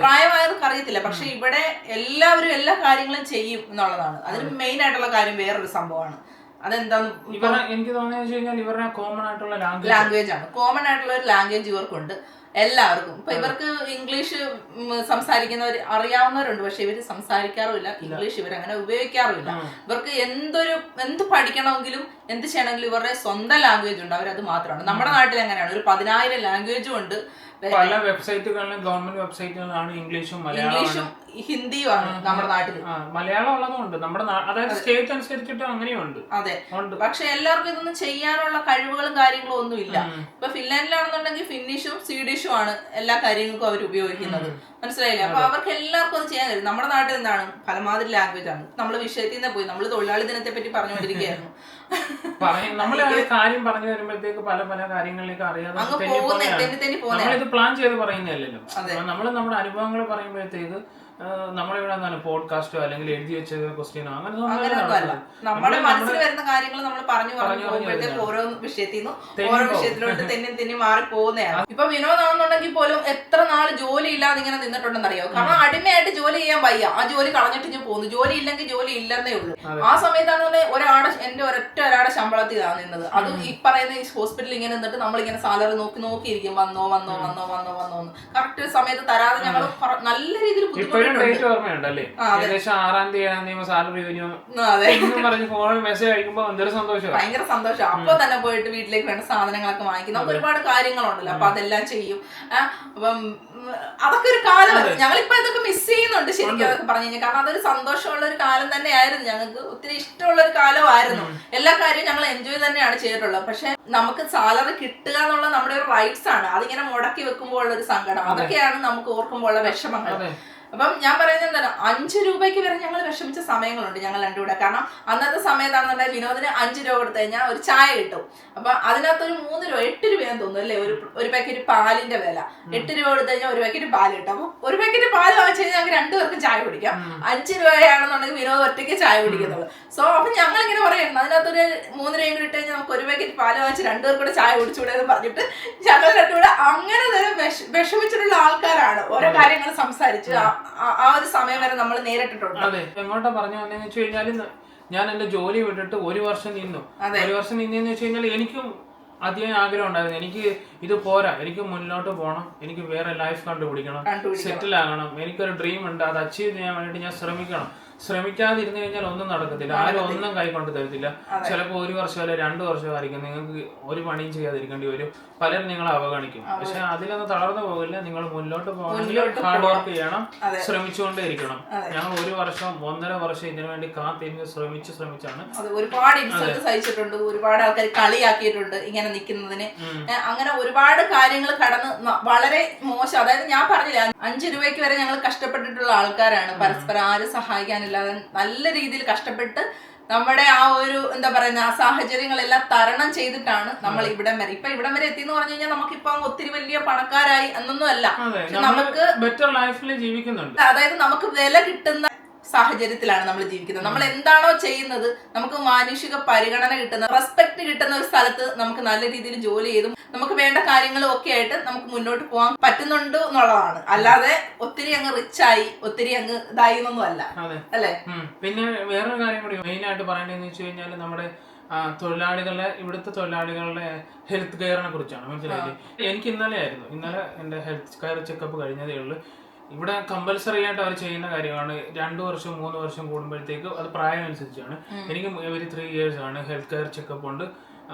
പ്രായമായവർക്ക് അറിയത്തില്ല. പക്ഷെ ഇവിടെ എല്ലാവരും എല്ലാ കാര്യങ്ങളും ചെയ്യും എന്നുള്ളതാണ്. അതിന് മെയിൻ ആയിട്ടുള്ള കാര്യം വേറൊരു സംഭവമാണ്. അതെന്താന്ന് എനിക്ക് തോന്നുന്നത് ഇവരുടെ കോമൺ ആയിട്ടുള്ള ലാംഗ്വേജ് ആണ്. കോമൺ ആയിട്ടുള്ള ഒരു ലാംഗ്വേജ് ഇവർക്കുണ്ട് എല്ലാവർക്കും. ഇപ്പൊ ഇവർക്ക് ഇംഗ്ലീഷ് സംസാരിക്കുന്നവർ അറിയാവുന്നവരുണ്ട്, പക്ഷെ ഇവര് സംസാരിക്കാറുമില്ല ഇംഗ്ലീഷ്. ഇവരങ്ങനെ ഉപയോഗിക്കാറുമില്ല. ഇവർക്ക് എന്ത് പഠിക്കണമെങ്കിലും എന്ത് ചെയ്യണമെങ്കിലും ഇവരുടെ സ്വന്തം ലാംഗ്വേജ് ഉണ്ട്, അവരത് മാത്രമാണ്. നമ്മുടെ നാട്ടിൽ എങ്ങനെയാണ്, ഒരു 10,000 ലാംഗ്വേജും ഉണ്ട്. പല വെബ്സൈറ്റുകളിലും ഗവൺമെന്റ് വെബ്സൈറ്റുകളാണ് ഇംഗ്ലീഷും മലയാളവും ഹിന്ദിയുമാണ് നമ്മുടെ നാട്ടിൽ. മലയാളം ഉള്ളതുകൊണ്ട് നമ്മുടെ അതായത് സ്റ്റേറ്റ് അനുസരിച്ചിട്ട് അങ്ങനെയുണ്ട്. അതെ, പക്ഷെ എല്ലാവർക്കും ഇതൊന്നും ചെയ്യാനുള്ള കഴിവുകളും കാര്യങ്ങളും ഒന്നും ഇല്ല. ഇപ്പൊ ഫിൻലാൻഡിലാണെന്നുണ്ടെങ്കിൽ ഫിന്നിഷും സ്വീഡിഷും ആണ് എല്ലാ കാര്യങ്ങൾക്കും അവർ ഉപയോഗിക്കുന്നത്. മനസ്സിലായില്ലേ? അപ്പൊ അവർക്ക് എല്ലാവർക്കും അത് ചെയ്യാൻ കഴിയും. നമ്മുടെ നാട്ടിൽ എന്താണ് പലമാതിരി ലാംഗ്വേജ് ആണ്. നമ്മൾ വിഷയത്തിൽ നിന്ന് പോയി, നമ്മൾ തൊഴിലാളി ദിനത്തെ പറ്റി പറഞ്ഞുകൊണ്ടിരിക്കുകയായിരുന്നു. നമ്മൾ കാര്യം പറഞ്ഞു വരുമ്പോഴത്തേക്ക് പല പല കാര്യങ്ങളിലേക്ക് അറിയാതെ നമ്മളിത് പ്ലാൻ ചെയ്ത് പറയുന്നതല്ലല്ലോ. നമ്മൾ നമ്മുടെ അനുഭവങ്ങൾ പറയുമ്പോഴത്തേക്ക് നമ്മളിവിടെ എന്താണ് പോഡ്കാസ്റ്റോ അല്ലെങ്കിൽ എഴുതി വെച്ച ക്വസ്റ്റ്യനോ അങ്ങനെ നമ്മുടെ മനസ്സിൽ വരുന്ന കാര്യങ്ങൾ നമ്മൾ പറഞ്ഞു പോകുമ്പോഴത്തേക്ക് ഓരോ വിഷയത്തിൽ നിന്ന് ഓരോ വിഷയത്തിലോട്ട് തെന്നി മാറി പോകുന്നതാണ്. ഇപ്പൊ വിനോദാണെന്നുണ്ടെങ്കിൽ പോലും എത്ര നാള് ജോലി ഇല്ലാതെ ഇങ്ങനെ നിന്നിട്ടുണ്ടെന്ന് അറിയോ? കാരണം അടിമയായിട്ട് ജോലി ചെയ്യാൻ വയ്യ, ആ ജോലി കളഞ്ഞിട്ട് ഞാൻ പോകുന്നു. ജോലി ഇല്ലെങ്കിൽ ജോലി ഇല്ലെന്നേ ഉള്ളൂ. ആ സമയത്താണ് എന്റെ ഒരാളുടെ ശമ്പളത്തിലാണ് നിന്നത്. അതും ഈ പറയുന്ന ഈ ഹോസ്പിറ്റലിൽ ഇങ്ങനെ നിന്നിട്ട് നമ്മളിങ്ങനെ സാലറി നോക്കിയിരിക്കും, വന്നോ കറക്റ്റ് സമയത്ത് തരാതെ ഞങ്ങൾ നല്ല രീതിയിൽ ഡേറ്റ് ഓർമ്മയുണ്ടല്ലേ? ഏകദേശം 6-ാം തീയതി സാലറി പറഞ്ഞ് ഫോണിൽ മെസ്സേജ് അയക്കുമ്പോ എന്തൊരു സന്തോഷം, ഭയങ്കര സന്തോഷം. അപ്പൊ തന്നെ പോയിട്ട് വീട്ടിലേക്ക് വേണ്ട സാധനങ്ങളൊക്കെ വാങ്ങിക്കും. നമുക്ക് ഒരുപാട് കാര്യങ്ങളുണ്ടല്ലോ, അപ്പൊ അതെല്ലാം ചെയ്യും. അപ്പം അതൊക്കെ ഒരു കാലം. ഞങ്ങളിപ്പോ ഇതൊക്കെ മിസ് ചെയ്യുന്നുണ്ട് ശരിക്കും അതൊക്കെ പറഞ്ഞു കഴിഞ്ഞാൽ. കാരണം അതൊരു സന്തോഷമുള്ള ഒരു കാലം തന്നെയായിരുന്നു, ഞങ്ങൾക്ക് ഒത്തിരി ഇഷ്ടമുള്ള ഒരു കാലമായിരുന്നു. എല്ലാ കാര്യവും ഞങ്ങൾ എൻജോയ് തന്നെയാണ് ചെയ്തിട്ടുള്ളത്. പക്ഷെ നമുക്ക് സാലറി കിട്ടുക എന്നുള്ള നമ്മുടെ ഒരു റൈറ്റ്സ് ആണ്. അതിങ്ങനെ മുടക്കി വെക്കുമ്പോൾ ഉള്ള ഒരു സങ്കടം, അതൊക്കെയാണ് നമുക്ക് ഓർക്കുമ്പോൾ ഉള്ള വിഷമങ്ങൾ. അപ്പം ഞാൻ പറയുന്നത് എന്താണ്, 5 രൂപയ്ക്ക് വരെ ഞങ്ങൾ വിഷമിച്ച സമയങ്ങളുണ്ട് ഞങ്ങൾ രണ്ടുകൂടെ. കാരണം അന്നത്തെ സമയത്താണെന്നുണ്ടെങ്കിൽ വിനോദിന് 5 രൂപ കൊടുത്തു കഴിഞ്ഞാൽ ഒരു ചായ കിട്ടും. അപ്പൊ അതിനകത്തൊരു 3 രൂപ 8 രൂപയാന്ന് തോന്നുന്നു അല്ലേ ഒരു പാക്കറ്റ് പാലിന്റെ വില. 8 രൂപ കൊടുത്തു കഴിഞ്ഞാൽ ഒരു പാക്കറ്റ് പാല് കിട്ടും. അപ്പൊ ഒരു പാക്കറ്റ് പാല് വാങ്ങിച്ചു കഴിഞ്ഞാൽ ഞങ്ങൾക്ക് 2 പേർക്ക് ചായ കുടിക്കാം. 5 രൂപയാണെന്നുണ്ടെങ്കിൽ വിനോദ് ഒറ്റയ്ക്ക് ചായ കുടിക്കുന്നുള്ളൂ. സോ അപ്പൊ ഞങ്ങൾ ഇങ്ങനെ പറയുന്നു, അതിനകത്തൊരു 3 രൂപയും കൂടി ഇട്ട് കഴിഞ്ഞാൽ നമുക്ക് ഒരു പാക്കറ്റ് പാല് വാങ്ങിച്ച് 2 പേർ കൂടെ ചായ കുടിച്ചുകൂടെ എന്ന് പറഞ്ഞിട്ട് ഞങ്ങൾ രണ്ടുകൂടെ അങ്ങനെ തന്നെ വിഷമിച്ചിട്ടുള്ള ആൾക്കാരാണ്. ഓരോ കാര്യങ്ങൾ സംസാരിച്ച് ആ ഒരു സമയം വരെ നമ്മൾ നേരിട്ടിട്ടുണ്ട്. അതെ, എങ്ങോട്ടാ പറഞ്ഞു വന്നതെന്ന് വെച്ച് കഴിഞ്ഞാല് ഞാൻ എന്റെ ജോലി വിട്ടിട്ട് 1 വർഷം നിന്നു. 1 വർഷം നിന്നെന്ന് വെച്ച് കഴിഞ്ഞാൽ എനിക്കും അധികം ആഗ്രഹം ഉണ്ടായിരുന്നു. എനിക്ക് ഇത് പോരാ, എനിക്ക് മുന്നോട്ട് പോകണം, എനിക്ക് വേറെ ലൈഫ് കണ്ടുപിടിക്കണം, സെറ്റിൽ ആകണം, എനിക്കൊരു ഡ്രീം ഉണ്ട്, അത് അച്ചീവ് ചെയ്യാൻ വേണ്ടിട്ട് ഞാൻ ശ്രമിക്കണം. ശ്രമിക്കാതിരുന്നു കഴിഞ്ഞാൽ ഒന്നും നടക്കത്തില്ല, ആരും ഒന്നും കൈകൊണ്ട് തരത്തില്ല. ചിലപ്പോൾ 1 വർഷം അല്ലെ 2 വർഷമായിരിക്കും നിങ്ങൾക്ക് ഒരു പണിയും ചെയ്യാതിരിക്കേണ്ടി വരും. പലരും നിങ്ങളെ അവഗണിക്കും. പക്ഷെ അതിലൊന്നും തളർന്നു പോകില്ല. നിങ്ങൾ മുന്നോട്ട് പോകണമെങ്കിൽ ഹാർഡ് വർക്ക് ചെയ്യണം, ശ്രമിച്ചുകൊണ്ടേ ഇരിക്കണം. ഞങ്ങൾ 1 വർഷം 1.5 വർഷം ഇതിനു വേണ്ടി കാത്തിരുന്ന് ശ്രമിച്ചാണ്. ഒരുപാട് ഇൻസൾട്ട് സഹിച്ചിട്ടുണ്ട്, ഒരുപാട് ആൾക്കാർ കളിയാക്കിയിട്ടുണ്ട് ഇങ്ങനെ നിൽക്കുന്നതിന്. അങ്ങനെ ഒരുപാട് കാര്യങ്ങൾ കടന്ന് വളരെ മോശം. അതായത് ഞാൻ പറഞ്ഞില്ല, 5 രൂപയ്ക്ക് വരെ ഞങ്ങൾ കഷ്ടപ്പെട്ടിട്ടുള്ള ആൾക്കാരാണ്. പരസ്പരം ആരും സഹായിക്കാനില്ലാതെ നല്ല രീതിയിൽ കഷ്ടപ്പെട്ട് നമ്മുടെ ആ ഒരു എന്താ പറയുന്ന ആ സാഹചര്യങ്ങളെല്ലാം തരണം ചെയ്തിട്ടാണ് നമ്മൾ ഇവിടം വരെ എത്തിയെന്ന് പറഞ്ഞു കഴിഞ്ഞാൽ നമുക്കിപ്പോ ഒത്തിരി വലിയ പണക്കാരായി എന്നൊന്നും അല്ല. നമുക്ക് ബെറ്റർ ലൈഫിൽ ജീവിക്കുന്നുണ്ട്. അതായത് നമുക്ക് വില കിട്ടുന്ന സാഹചര്യത്തിലാണ് നമ്മൾ ജീവിക്കുന്നത്. നമ്മൾ എന്താണോ ചെയ്യുന്നത്, നമുക്ക് മാനുഷിക പരിഗണന കിട്ടുന്ന, റെസ്പെക്ട് കിട്ടുന്ന ഒരു സ്ഥലത്ത് നമുക്ക് നല്ല രീതിയിൽ ജോലി ചെയ്തും നമുക്ക് വേണ്ട കാര്യങ്ങളും ഒക്കെ ആയിട്ട് നമുക്ക് മുന്നോട്ട് പോകാൻ പറ്റുന്നുണ്ട് എന്നുള്ളതാണ്. അല്ലാതെ ഒത്തിരി അങ്ങ് റിച്ചായി ഒത്തിരി അങ്ങ് ഇതായി എന്നൊന്നും അല്ല, അല്ലേ? പിന്നെ വേറൊരു കാര്യം കൂടി മെയിൻ ആയിട്ട് പറയേണ്ടതെന്ന് വെച്ച് കഴിഞ്ഞാൽ നമ്മുടെ ഇവിടുത്തെ തൊഴിലാളികളുടെ ഹെൽത്ത് കെയറിനെ കുറിച്ചാണ്. മനസ്സിലായില്ലേ? എനിക്ക് ഇന്നലെ എന്റെ ഹെൽത്ത് കെയർ ചെക്കപ്പ് കഴിഞ്ഞതേ ഉള്ളൂ. ഇവിടെ കമ്പൽസറി ആയിട്ട് അവർ ചെയ്യുന്ന കാര്യമാണ്. 2 വർഷം 3 വർഷം കൂടുമ്പോഴത്തേക്ക്, അത് പ്രായം അനുസരിച്ചാണ്. എനിക്ക് എവരി 3 years ആണ് ഹെൽത്ത് കെയർ ചെക്കപ്പ് ഉണ്ട്.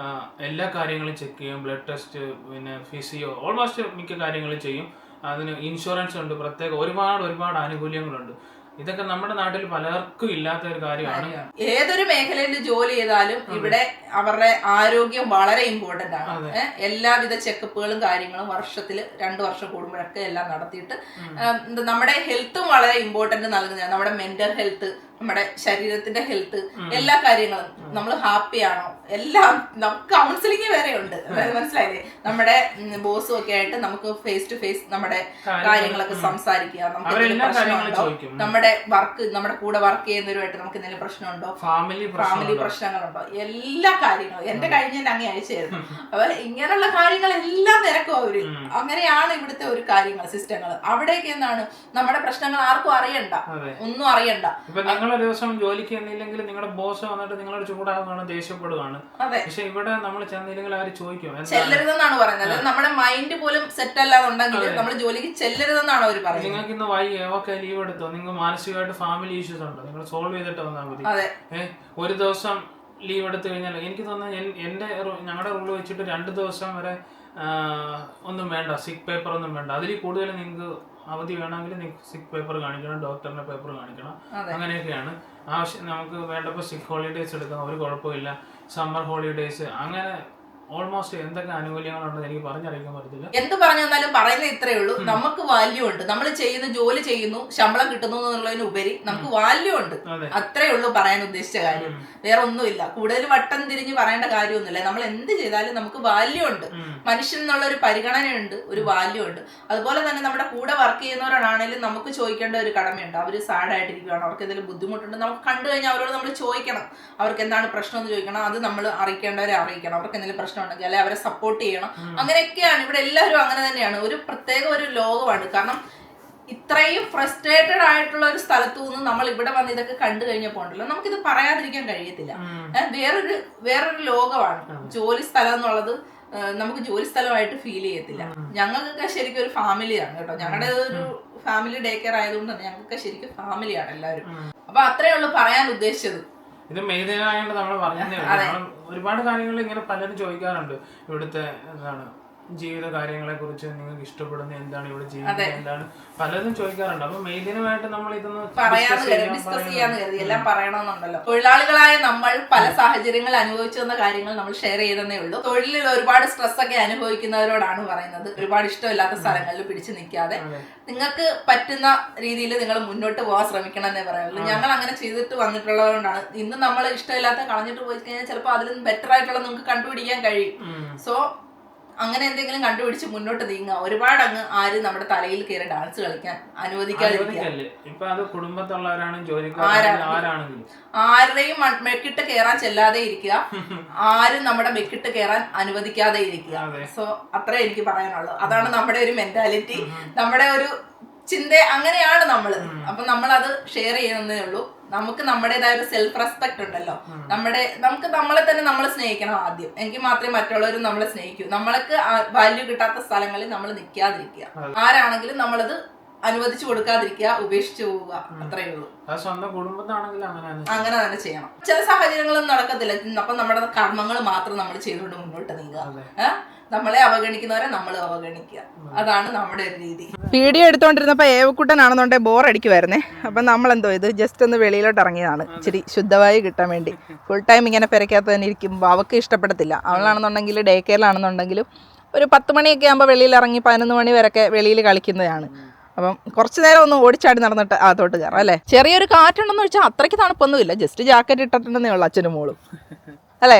എല്ലാ കാര്യങ്ങളും ചെക്ക് ചെയ്യും, ബ്ലഡ് ടെസ്റ്റ്, പിന്നെ ഫിസിയോ, ഓൾമോസ്റ്റ് മിക്ക കാര്യങ്ങളും ചെയ്യും. അതിന് ഇൻഷുറൻസ് ഉണ്ട്, പ്രത്യേക ഒരുപാട് ആനുകൂല്യങ്ങളുണ്ട്. ഇതൊക്കെ നമ്മുടെ നാട്ടിൽ പലർക്കും ഇല്ലാത്ത ഒരു കാര്യമാണ്. ഏതൊരു മേഖലയിൽ ജോലി ചെയ്താലും ഇവിടെ അവരുടെ ആരോഗ്യം വളരെ ഇമ്പോർട്ടന്റ് ആണ്. എല്ലാവിധ ചെക്കപ്പുകളും കാര്യങ്ങളും വർഷത്തിൽ 2 വർഷം കൂടുമ്പോഴൊക്കെ എല്ലാം നടത്തിയിട്ട് നമ്മുടെ ഹെൽത്തും വളരെ ഇമ്പോർട്ടന്റ് നൽകുന്നതാണ്. നമ്മുടെ മെന്റൽ ഹെൽത്ത്, നമ്മുടെ ശരീരത്തിന്റെ ഹെൽത്ത്, എല്ലാ കാര്യങ്ങളും നമ്മൾ ഹാപ്പി ആണോ, എല്ലാം നമുക്ക് കൗൺസിലിംഗ് വരെ ഉണ്ട്. മനസ്സിലായില്ലേ? നമ്മുടെ ബോസും ഒക്കെ ആയിട്ട് നമുക്ക് ഫേസ് ടു ഫേസ് നമ്മുടെ കാര്യങ്ങളൊക്കെ സംസാരിക്കുക. നമുക്ക് പ്രശ്നമുണ്ടോ, നമ്മുടെ കൂടെ വർക്ക് ചെയ്യുന്നവരുമായിട്ട് നമുക്ക് എന്തെങ്കിലും പ്രശ്നമുണ്ടോ, ഫാമിലി പ്രശ്നങ്ങളുണ്ടോ, എല്ലാ കാര്യങ്ങളും എന്റെ കഴിഞ്ഞ അങ്ങേ അയച്ചായിരുന്നു. അപ്പൊ ഇങ്ങനെയുള്ള കാര്യങ്ങളെല്ലാം തിരക്കും അവര്. അങ്ങനെയാണ് ഇവിടുത്തെ ഒരു കാര്യങ്ങൾ, സിസ്റ്റങ്ങൾ. അവിടേക്ക് എന്താണ് നമ്മുടെ പ്രശ്നങ്ങൾ ആർക്കും അറിയണ്ട, ഒന്നും അറിയണ്ട. ഒരു ദിവസം ജോലിക്ക് ചെന്നില്ലെങ്കിൽ നിങ്ങളുടെ ബോസ് വന്നിട്ട് നിങ്ങളോട് ചൂടാവുകയാണ്, ദേഷ്യപ്പെടുകയാണ്. പക്ഷെ ഇവിടെ നമ്മൾ ചെന്നില്ലെങ്കിൽ അവർ ചോദിക്കും ചെല്ലരുതെന്നാണ് പറയുന്നത്. നമ്മുടെ മൈൻഡ് പോലും സെറ്റ് അല്ലാന്നുണ്ടെങ്കിൽ നമ്മൾ ജോലിക്ക് ചെല്ലരുതെന്നാണ് അവർ പറയുന്നത്. നിങ്ങൾക്ക് ഇന്ന് ഓക്കെ ലീവ് എടുത്തോ, നിങ്ങൾ മാനസികമായിട്ട് ഫാമിലി ഇഷ്യൂസ് ഉണ്ടോ, നിങ്ങൾ സോൾവ് ചെയ്തിട്ട് വന്നാൽ മതി. ഒരു ദിവസം ലീവ് എടുത്തു കഴിഞ്ഞാൽ എനിക്ക് തോന്നുന്നത് ഞങ്ങളുടെ റൂൾ വെച്ചിട്ട് 2 ദിവസം വരെ ഒന്നും വേണ്ട, സിക്ക് പേപ്പർ ഒന്നും വേണ്ട. അതിൽ കൂടുതൽ നിങ്ങൾക്ക് അവധി വേണമെങ്കിൽ നിങ്ങൾക്ക് സിക്ക് പേപ്പർ കാണിക്കണം, ഡോക്ടറിന്റെ പേപ്പർ കാണിക്കണം. അങ്ങനെയൊക്കെയാണ് ആവശ്യം. നമുക്ക് വേണ്ടപ്പോൾ സിക്ക് ഹോളിഡേയ്സ് എടുക്കാം, ഒരു കുഴപ്പമില്ല. സമ്മർ ഹോളിഡേയ്സ്, അങ്ങനെ ഓൾമോസ്റ്റ് എന്തൊക്കെ ആനുകൂല്യങ്ങളുണ്ടെന്ന് എനിക്ക് പറഞ്ഞറിയിക്കാൻ പറ്റത്തില്ല. എന്ത് പറഞ്ഞു തന്നാലും പറയുന്നത് ഇത്രയേ ഉള്ളൂ. നമുക്ക് വാല്യൂ ഉണ്ട്. നമ്മൾ ചെയ്യുന്ന ജോലി ചെയ്യുന്നു, ശമ്പളം കിട്ടുന്നു എന്നുള്ളതിന് ഉപരി നമുക്ക് വാല്യൂ ഉണ്ട്. അത്രേ ഉള്ളൂ പറയാൻ ഉദ്ദേശിച്ച കാര്യം. വേറെ ഒന്നുമില്ല. കൂടുതൽ വട്ടം തിരിഞ്ഞ് പറയേണ്ട കാര്യമൊന്നുമില്ല. നമ്മൾ എന്ത് ചെയ്താലും നമുക്ക് വാല്യൂ ഉണ്ട്. മനുഷ്യൻ എന്നുള്ള ഒരു പരിഗണനയുണ്ട്, ഒരു വാല്യൂ ഉണ്ട്. അതുപോലെ തന്നെ നമ്മുടെ കൂടെ വർക്ക് ചെയ്യുന്നവരോടാണെങ്കിലും നമുക്ക് ചോദിക്കേണ്ട ഒരു കടമയുണ്ട്. അവർ സാഡ് ആയിട്ടിരിക്കുകയാണ്, അവർക്ക് എന്തെങ്കിലും ബുദ്ധിമുട്ടുണ്ട്, നമുക്ക് കണ്ടു കഴിഞ്ഞാൽ അവരോട് നമ്മൾ ചോദിക്കണം. അവർക്ക് എന്താണ് പ്രശ്നം എന്ന് ചോദിക്കണം. അത് നമ്മൾ അറിയിക്കേണ്ടവരെ അറിയിക്കണം. അവർക്ക് എന്തെങ്കിലും പ്രശ്നം ഉണ്ടെങ്കിൽ അല്ലെ അവരെ സപ്പോർട്ട് ചെയ്യണം. അങ്ങനെയൊക്കെയാണ് ഇവിടെ എല്ലാവരും അങ്ങനെ തന്നെയാണ്. ഒരു പ്രത്യേക ഒരു ലോകമാണ്. കാരണം ഇത്രയും ഫ്രസ്ട്രേറ്റഡ് ആയിട്ടുള്ള ഒരു സ്ഥലത്തു നിന്ന് നമ്മൾ ഇവിടെ വന്ന് ഇതൊക്കെ കണ്ടു കഴിഞ്ഞപ്പോൾ ഉണ്ടല്ലോ, നമുക്കിത് പറയാതിരിക്കാൻ കഴിയത്തില്ല. വേറൊരു ലോകമാണ് ജോലി സ്ഥലം എന്നുള്ളത്. നമുക്ക് ജോലി സ്ഥലമായിട്ട് ഫീൽ ചെയ്യത്തില്ല. ഞങ്ങൾക്കൊക്കെ ശരിക്കും ഒരു ഫാമിലിയാണ് കേട്ടോ. ഞങ്ങളുടെ ഒരു ഫാമിലി ഡേ കെയർ ആയതുകൊണ്ട് തന്നെ ഞങ്ങൾക്ക് ശരിക്കും ഫാമിലിയാണ് എല്ലാവരും. അപ്പൊ അത്രേ ഉള്ളൂ പറയാൻ ഉദ്ദേശിച്ചത്. ഇത് മെയ്തേനായോണ്ട് നമ്മൾ പറഞ്ഞതേ. ഒരുപാട് കാര്യങ്ങൾ ഇങ്ങനെ പലരും ചോദിക്കാറുണ്ട്. ഇവിടുത്തെ എന്താണ് ജീവിത കാര്യങ്ങളെ കുറിച്ച് നിങ്ങൾക്ക് ഇഷ്ടപ്പെടുന്ന എന്താണ്, ഇവിടെ ജീവിതം എന്താണ്, പലരും ചോദിക്കാറുണ്ട്. അപ്പൊ മെയ്ദിനുമായിട്ട് നമ്മൾ ഇതൊന്ന് ഡിസ്കസ് ചെയ്യാന്ന് കരുതി. എല്ലാം പറയണമെന്നുണ്ടല്ലോ. തൊഴിലാളികളായ നമ്മൾ പല സാഹചര്യങ്ങൾ അനുഭവിച്ചു വന്ന കാര്യങ്ങൾ നമ്മൾ ഷെയർ ചെയ്തേ ഉള്ളൂ. തൊഴിലിൽ ഒരുപാട് സ്ട്രെസ് ഒക്കെ അനുഭവിക്കുന്നവരോടാണ് പറയുന്നത്. ഒരുപാട് ഇഷ്ടമില്ലാത്ത സ്ഥലങ്ങളിൽ പിടിച്ചു നിൽക്കാതെ നിങ്ങൾക്ക് പറ്റുന്ന രീതിയിൽ നിങ്ങൾ മുന്നോട്ട് പോകാൻ ശ്രമിക്കണം എന്നേ പറയുള്ളൂ. ഞങ്ങൾ അങ്ങനെ ചെയ്തിട്ട് വന്നിട്ടുള്ളതുകൊണ്ടാണ് ഇന്ന് നമ്മൾ ഇഷ്ടമില്ലാത്ത കളഞ്ഞിട്ട് പോയി കഴിഞ്ഞാൽ ചിലപ്പോൾ അതിലും ബെറ്റർ ആയിട്ടുള്ള നിങ്ങൾക്ക് കണ്ടുപിടിക്കാൻ കഴിയും. സോ അങ്ങനെ എന്തെങ്കിലും കണ്ടുപിടിച്ച് മുന്നോട്ട് നീങ്ങുക. ഒരുപാട് അങ്ങ് ആരും നമ്മുടെ തലയിൽ കയറി ഡാൻസ് കളിക്കാൻ അനുവദിക്കാതിരിക്കുക. ആരുടെയും മെക്കിട്ട് കയറാൻ ചെല്ലാതെ ഇരിക്കുക. ആരും നമ്മുടെ മെക്കിട്ട് കയറാൻ അനുവദിക്കാതെ ഇരിക്കുക. സോ അത്രേ എനിക്ക് പറയാനുള്ളൂ. അതാണ് നമ്മുടെ ഒരു മെന്റാലിറ്റി, നമ്മുടെ ഒരു ചിന്ത. അങ്ങനെയാണ് നമ്മള്. അപ്പൊ നമ്മളത് ഷെയർ ചെയ്യുന്നതേ ഉള്ളൂ. നമുക്ക് നമ്മുടേതായ ഒരു സെൽഫ് റെസ്പെക്ട് ഉണ്ടല്ലോ. നമുക്ക് നമ്മളെ തന്നെ നമ്മൾ സ്നേഹിക്കണം ആദ്യം. എങ്കിൽ മാത്രമേ മറ്റുള്ളവരും നമ്മളെ സ്നേഹിക്കൂ. നമ്മൾക്ക് വാല്യൂ കിട്ടാത്ത സ്ഥലങ്ങളിൽ നമ്മൾ നിൽക്കാതിരിക്കുക. ആരാണെങ്കിലും നമ്മളത് അനുവദിച്ചു കൊടുക്കാതിരിക്കുക, ഉപേക്ഷിച്ചു പോവുക. അത്രയേ ഉള്ളൂ. അങ്ങനെ തന്നെ ചെയ്യണം. ചില സാഹചര്യങ്ങളൊന്നും നടക്കത്തില്ല. അപ്പൊ നമ്മുടെ കർമ്മങ്ങൾ മാത്രം നമ്മൾ ചെയ്തുകൊണ്ട് മുന്നോട്ട് നീങ്ങുക. നമ്മളെ അവഗണിക്കുന്നവരെ നമ്മൾ അവഗണിക്കുക. അതാണ് നമ്മുടെ ഒരു രീതി. വീഡിയോ എടുത്തോണ്ടിരുന്നപ്പോ ഏവക്കുട്ടനാണെന്നുണ്ടെ ബോറടിക്കുമായിരുന്നേ. അപ്പൊ നമ്മളെന്തോ ഇത് ജസ്റ്റ് ഒന്ന് വെളിയിലോട്ട് ഇറങ്ങിയതാണ്, ഇച്ചിരി ശുദ്ധമായി കിട്ടാൻ വേണ്ടി. ഫുൾ ടൈം ഇങ്ങനെ പെരക്കകത്ത് തന്നെ ഇരിക്കുമ്പോൾ അവൾക്ക് ഇഷ്ടപ്പെടത്തില്ല. അവളാണെന്നുണ്ടെങ്കിൽ ഡേ കെയറിലാണെന്നുണ്ടെങ്കിലും ഒരു 10 മണിയൊക്കെ ആകുമ്പോൾ വെളിയിൽ ഇറങ്ങി 11 മണി വരെയൊക്കെ വെളിയിൽ കളിക്കുന്നതാണ്. അപ്പം കുറച്ചു നേരം ഒന്ന് ഓടിച്ചാടി നടന്നിട്ട് അകത്തോട്ട് കയറാം അല്ലേ. ചെറിയൊരു കാറ്റുണ്ടെന്ന് വെച്ചാൽ അത്രയ്ക്ക് തണുപ്പൊന്നുമില്ല. ജസ്റ്റ് ജാക്കറ്റ് ഇട്ടിട്ടുണ്ടെന്നേ ഉള്ളൂ അച്ഛനും മോളും അല്ലേ.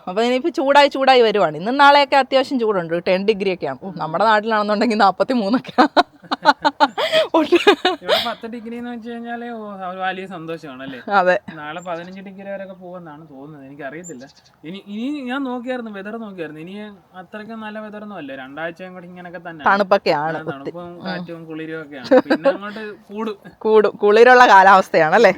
അപ്പൊ ഇനിയിപ്പോ ചൂടായി വരുവാണ്. ഇന്നും നാളെയൊക്കെ അത്യാവശ്യം ചൂടുണ്ട്. 10 ഡിഗ്രി ഒക്കെയാണ്. നമ്മുടെ നാട്ടിലാണെന്നുണ്ടെങ്കിൽ 43 10 ഡിഗ്രി എന്ന് വെച്ച് കഴിഞ്ഞാല് വലിയ സന്തോഷമാണ് അല്ലേ. അതെ, നാളെ 15 ഡിഗ്രി വരെയൊക്കെ പോകുമെന്നാണ് തോന്നുന്നത്. എനിക്ക് അറിയത്തില്ല. ഇനി ഞാൻ നോക്കിയായിരുന്നു, വെതർ നോക്കിയായിരുന്നു. ഇനി അത്രയ്ക്കും നല്ല വെതറൊന്നും അല്ലേ. 2 ആഴ്ചയും കൂടി ഇങ്ങനെയൊക്കെ തന്നെ തണുപ്പൊക്കെയാണ്. തണുപ്പും കാറ്റും കുളിരും ഒക്കെയാണ്. പിന്നെ അങ്ങോട്ട് കൂടും കുളിരുള്ള കാലാവസ്ഥയാണല്ലേ.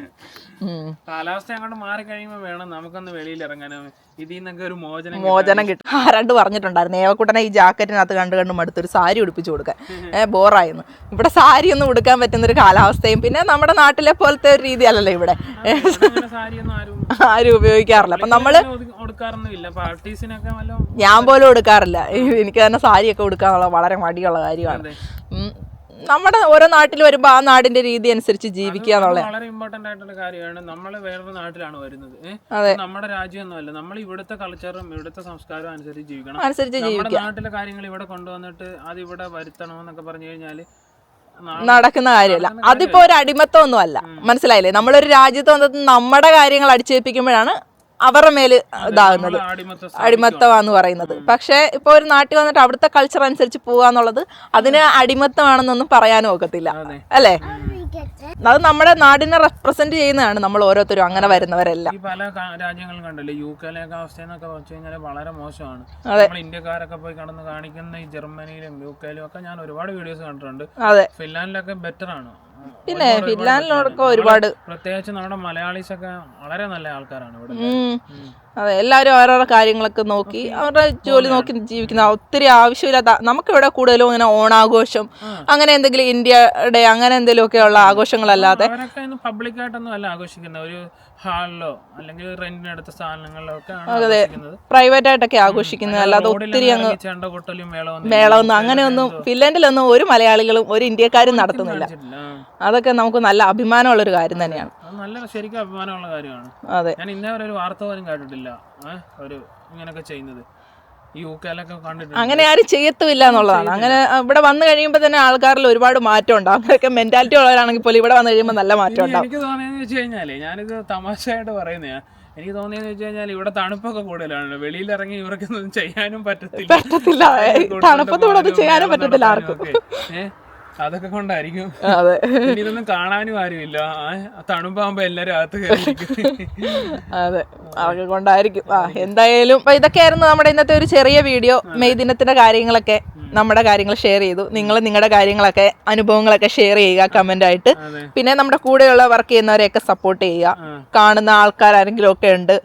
കാലാവസ്ഥ അങ്ങോട്ട് മാറി കഴിയുമ്പോൾ വേണം നമുക്കൊന്ന് വെളിയിൽ ഇറങ്ങാനും ഇതിൽ നിന്നൊക്കെ ഒരു മോചനം കിട്ടും. ആരാണ്ട് പറഞ്ഞിട്ടുണ്ടായിരുന്നു ഏവക്കുട്ടനെ ഈ ജാക്കറ്റിനകത്ത് കണ്ട് മടുത്തൊരു സാരി ഉടുപ്പിച്ചു കൊടുക്കാൻ. ബോറായിരുന്നു. ഇവിടെ സാരി ഒന്നും ഉടുക്കാൻ പറ്റുന്നൊരു കാലാവസ്ഥയും പിന്നെ നമ്മുടെ നാട്ടിലെ പോലത്തെ ഒരു രീതി അല്ലല്ലോ ഇവിടെ. ആരും ഉപയോഗിക്കാറില്ല. അപ്പൊ നമ്മള് ഞാൻ പോലും ഉടുക്കാറില്ല. എനിക്ക് തന്നെ സാരിയൊക്കെ ഉടുക്കാനുള്ള വളരെ മടിയുള്ള കാര്യമാണ്. നമ്മുടെ ഓരോ നാട്ടിൽ വരുമ്പോ ആ നാടിന്റെ രീതി അനുസരിച്ച് ജീവിക്കുക എന്നുള്ളത് വളരെ ഇമ്പോർട്ടന്റ് ആയിട്ടുള്ള കാര്യമാണ്. നമ്മൾ വേറൊരു നാട്ടിലാണ് വരുന്നത്. നമ്മുടെ രാജ്യമൊന്നുമല്ല. നമ്മൾ ഇവിടുത്തെ കൾച്ചറും ഇവിടുത്തെ സംസ്കാരവും അനുസരിച്ച് ജീവിക്കണം. നമ്മുടെ നാട്ടിലെ കാര്യങ്ങൾ ഇവിടെ കൊണ്ടുവന്നിട്ട് അത് ഇവിടെ വരുത്തണമെന്നൊക്കെ പറഞ്ഞു കഴിഞ്ഞാല് നടക്കുന്ന കാര്യമല്ല. അതിപ്പോ ഒരു അടിമത്തം ഒന്നും അല്ല. മനസ്സിലായില്ലേ. നമ്മളൊരു രാജ്യത്ത് വന്നിട്ട് നമ്മുടെ കാര്യങ്ങൾ അടിച്ചേൽപ്പിക്കുമ്പോഴാണ് അവരുടെ മേല് ഇതാകുന്നത്, അടിമത്തമാന്ന് പറയുന്നത്. പക്ഷെ ഇപ്പൊ ഒരു നാട്ടിൽ വന്നിട്ട് അവിടുത്തെ കൾച്ചർ അനുസരിച്ച് പോവാന്നുള്ളത് അതിന് അടിമത്തമാണെന്നൊന്നും പറയാനും ഒക്കത്തില്ല അല്ലേ. അത് നമ്മുടെ നാടിനെ റെപ്രസെന്റ് ചെയ്യുന്നതാണ് നമ്മൾ ഓരോരുത്തരും അങ്ങനെ വരുന്നവരെല്ലാം. പല രാജ്യങ്ങളും കണ്ടല്ലേ, UK-ലെയൊക്കെ അവസ്ഥ എന്നൊക്കെ വെച്ച് കഴിഞ്ഞാൽ വളരെ മോശമാണ്. നമ്മൾ ഇന്ത്യക്കാരൊക്കെ പോയി കടന്ന് കാണിക്കുന്ന ഈ ജർമ്മനിയിലും UK-ലും ഒക്കെ ഞാൻ ഒരുപാട് വീഡിയോസ് കണ്ടിട്ടുണ്ട്. ഫിൻലാൻഡിലൊക്കെ ബെറ്റർ ആണ്. പിന്നെ ഫിൻലാൻഡിലൊക്കെ ഒരുപാട്, പ്രത്യേകിച്ച് നമ്മുടെ മലയാളീസ് ഒക്കെ വളരെ നല്ല ആൾക്കാരാണ് ഇവിടെ. അതെ, എല്ലാവരും ഓരോരോ കാര്യങ്ങളൊക്കെ നോക്കി അവരുടെ ജോലി നോക്കി ജീവിക്കുന്ന ഒത്തിരി ആവശ്യമില്ലാത്ത. നമുക്കിവിടെ കൂടുതലും ഇങ്ങനെ ഓണാഘോഷം അങ്ങനെ എന്തെങ്കിലും ഇന്ത്യയുടെ അങ്ങനെ എന്തെങ്കിലും ഒക്കെ ഉള്ള ആഘോഷങ്ങളല്ലാതെ പബ്ലിക്കായിട്ടൊന്നും അല്ല ആഘോഷിക്കുന്നത്. ഒരു ഹാളിലോ അല്ലെങ്കിൽ റെന്റിനെടുത്ത സ്ഥാനങ്ങളിലോ ഒക്കെ പ്രൈവറ്റ് ആയിട്ടൊക്കെ ആഘോഷിക്കുന്നത്. അല്ലാതെ ഒത്തിരി അങ്ങ് മേളമൊന്നും അങ്ങനെയൊന്നും ഫിൻലാൻഡിലൊന്നും ഒരു മലയാളികളും ഒരു ഇന്ത്യക്കാരും നടത്തുന്നില്ല. അതൊക്കെ നമുക്ക് നല്ല അഭിമാനമുള്ള ഒരു കാര്യം തന്നെയാണ്. നല്ല ശരിക്കും അഭിമാനമുള്ള കാര്യമാണ്. അതെ, ഞാൻ ഇന്നേ വരെ ഒരു വാർത്ത പോലും കേട്ടിട്ടില്ല ഒരു ഇങ്ങനെയൊക്കെ ചെയ്യുന്നത്. ഈ ഊക്കാലൊക്കെ കണ്ടിട്ടുണ്ട്. അങ്ങനെ ആരും ചെയ്യത്തുമില്ല എന്നുള്ളതാണ്. അങ്ങനെ ഇവിടെ വന്നു കഴിയുമ്പോൾ തന്നെ ആൾക്കാരിൽ ഒരുപാട് മാറ്റം ഉണ്ടാവും. അങ്ങനെയൊക്കെ മെന്റാലിറ്റി ഉള്ളവരാണെങ്കിൽ പോലും ഇവിടെ വന്നു കഴിയുമ്പോൾ നല്ല മാറ്റം ഉണ്ടാവും. എനിക്ക് തോന്നിയെന്ന് വെച്ച് കഴിഞ്ഞാലേ, ഞാനിത് തമാശയായിട്ട് പറയുന്നതാ, എനിക്ക് തോന്നിയെന്ന് വെച്ച് കഴിഞ്ഞാൽ ഇവിടെ തണുപ്പൊക്കെ കൂടുതലാണ്. വെളിയിലിറങ്ങി ഇവർക്കൊന്നും ചെയ്യാനും പറ്റത്തില്ല. തണുപ്പത്ത് ഇവിടെ ഒന്നും ചെയ്യാനും പറ്റത്തില്ല ആർക്കും. അതൊക്കെ കൊണ്ടായിരിക്കും. അതെ, ഇതൊന്നും കാണാനും ആരുമില്ല. തണുപ്പാകുമ്പോ എല്ലാരും അകത്ത് കയറിയിരിക്കും. അതെ, അതൊക്കെ കൊണ്ടായിരിക്കും. എന്തായാലും ഇതൊക്കെയായിരുന്നു നമ്മുടെ ഇന്നത്തെ ഒരു ചെറിയ വീഡിയോ. മെയ് ദിനത്തിന്റെ കാര്യങ്ങളൊക്കെ, നമ്മുടെ കാര്യങ്ങൾ ഷെയർ ചെയ്തു. നിങ്ങൾ നിങ്ങളുടെ കാര്യങ്ങളൊക്കെ, അനുഭവങ്ങളൊക്കെ ഷെയർ ചെയ്യുക കമന്റ് ആയിട്ട്. പിന്നെ നമ്മുടെ കൂടെയുള്ള വർക്ക് ചെയ്യുന്നവരെയൊക്കെ സപ്പോർട്ട് ചെയ്യുക. കാണുന്ന ആൾക്കാർ ആരെങ്കിലും ഒക്കെ ഉണ്ട്,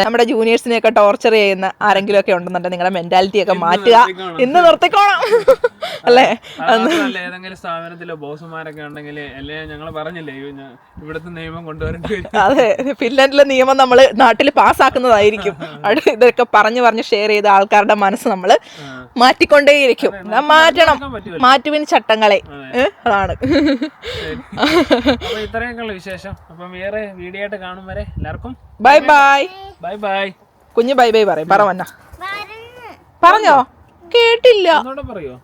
നമ്മുടെ ജൂനിയേഴ്സിനെയൊക്കെ ടോർച്ചർ ചെയ്യുന്ന ആരെങ്കിലും ഒക്കെ ഉണ്ടെന്നുണ്ടെങ്കിൽ നിങ്ങളുടെ മെന്റാലിറ്റി ഒക്കെ മാറ്റുക. ഇന്ന് നിർത്തിക്കോണം അല്ലേ? ഏതെങ്കിലും സ്ഥാപനത്തിലെ ബോസുമാരൊക്കെ ഉണ്ടെങ്കിൽ അല്ലേ, ഞങ്ങൾ പറഞ്ഞില്ലേ ഇവിടുത്തെ നിയമം കൊണ്ടുവരേണ്ടി വരും. അതെ, ഫിൻലാൻഡിലെ നിയമം നമ്മൾ നാട്ടിൽ പാസ്സാക്കുന്നതായിരിക്കും. ഇതൊക്കെ പറഞ്ഞു ഷെയർ ചെയ്ത ആൾക്കാരുടെ മനസ്സ് നമ്മൾ മാറ്റിക്കൊണ്ടേയിരിക്കും. മാറ്റണം, മാറ്റുവിൻ ചട്ടങ്ങളെ. അതാണ് ഇത്രയൊക്കെയുള്ള വിശേഷം. അപ്പം വേറെ വീഡിയോ ആയിട്ട് കാണും വരെ എല്ലാവർക്കും ബൈ ബൈ. Bye bye. കുഞ്ഞ് ബൈ ബൈ പറയും. പറഞ്ഞോ, കേട്ടില്ല. പറയോ?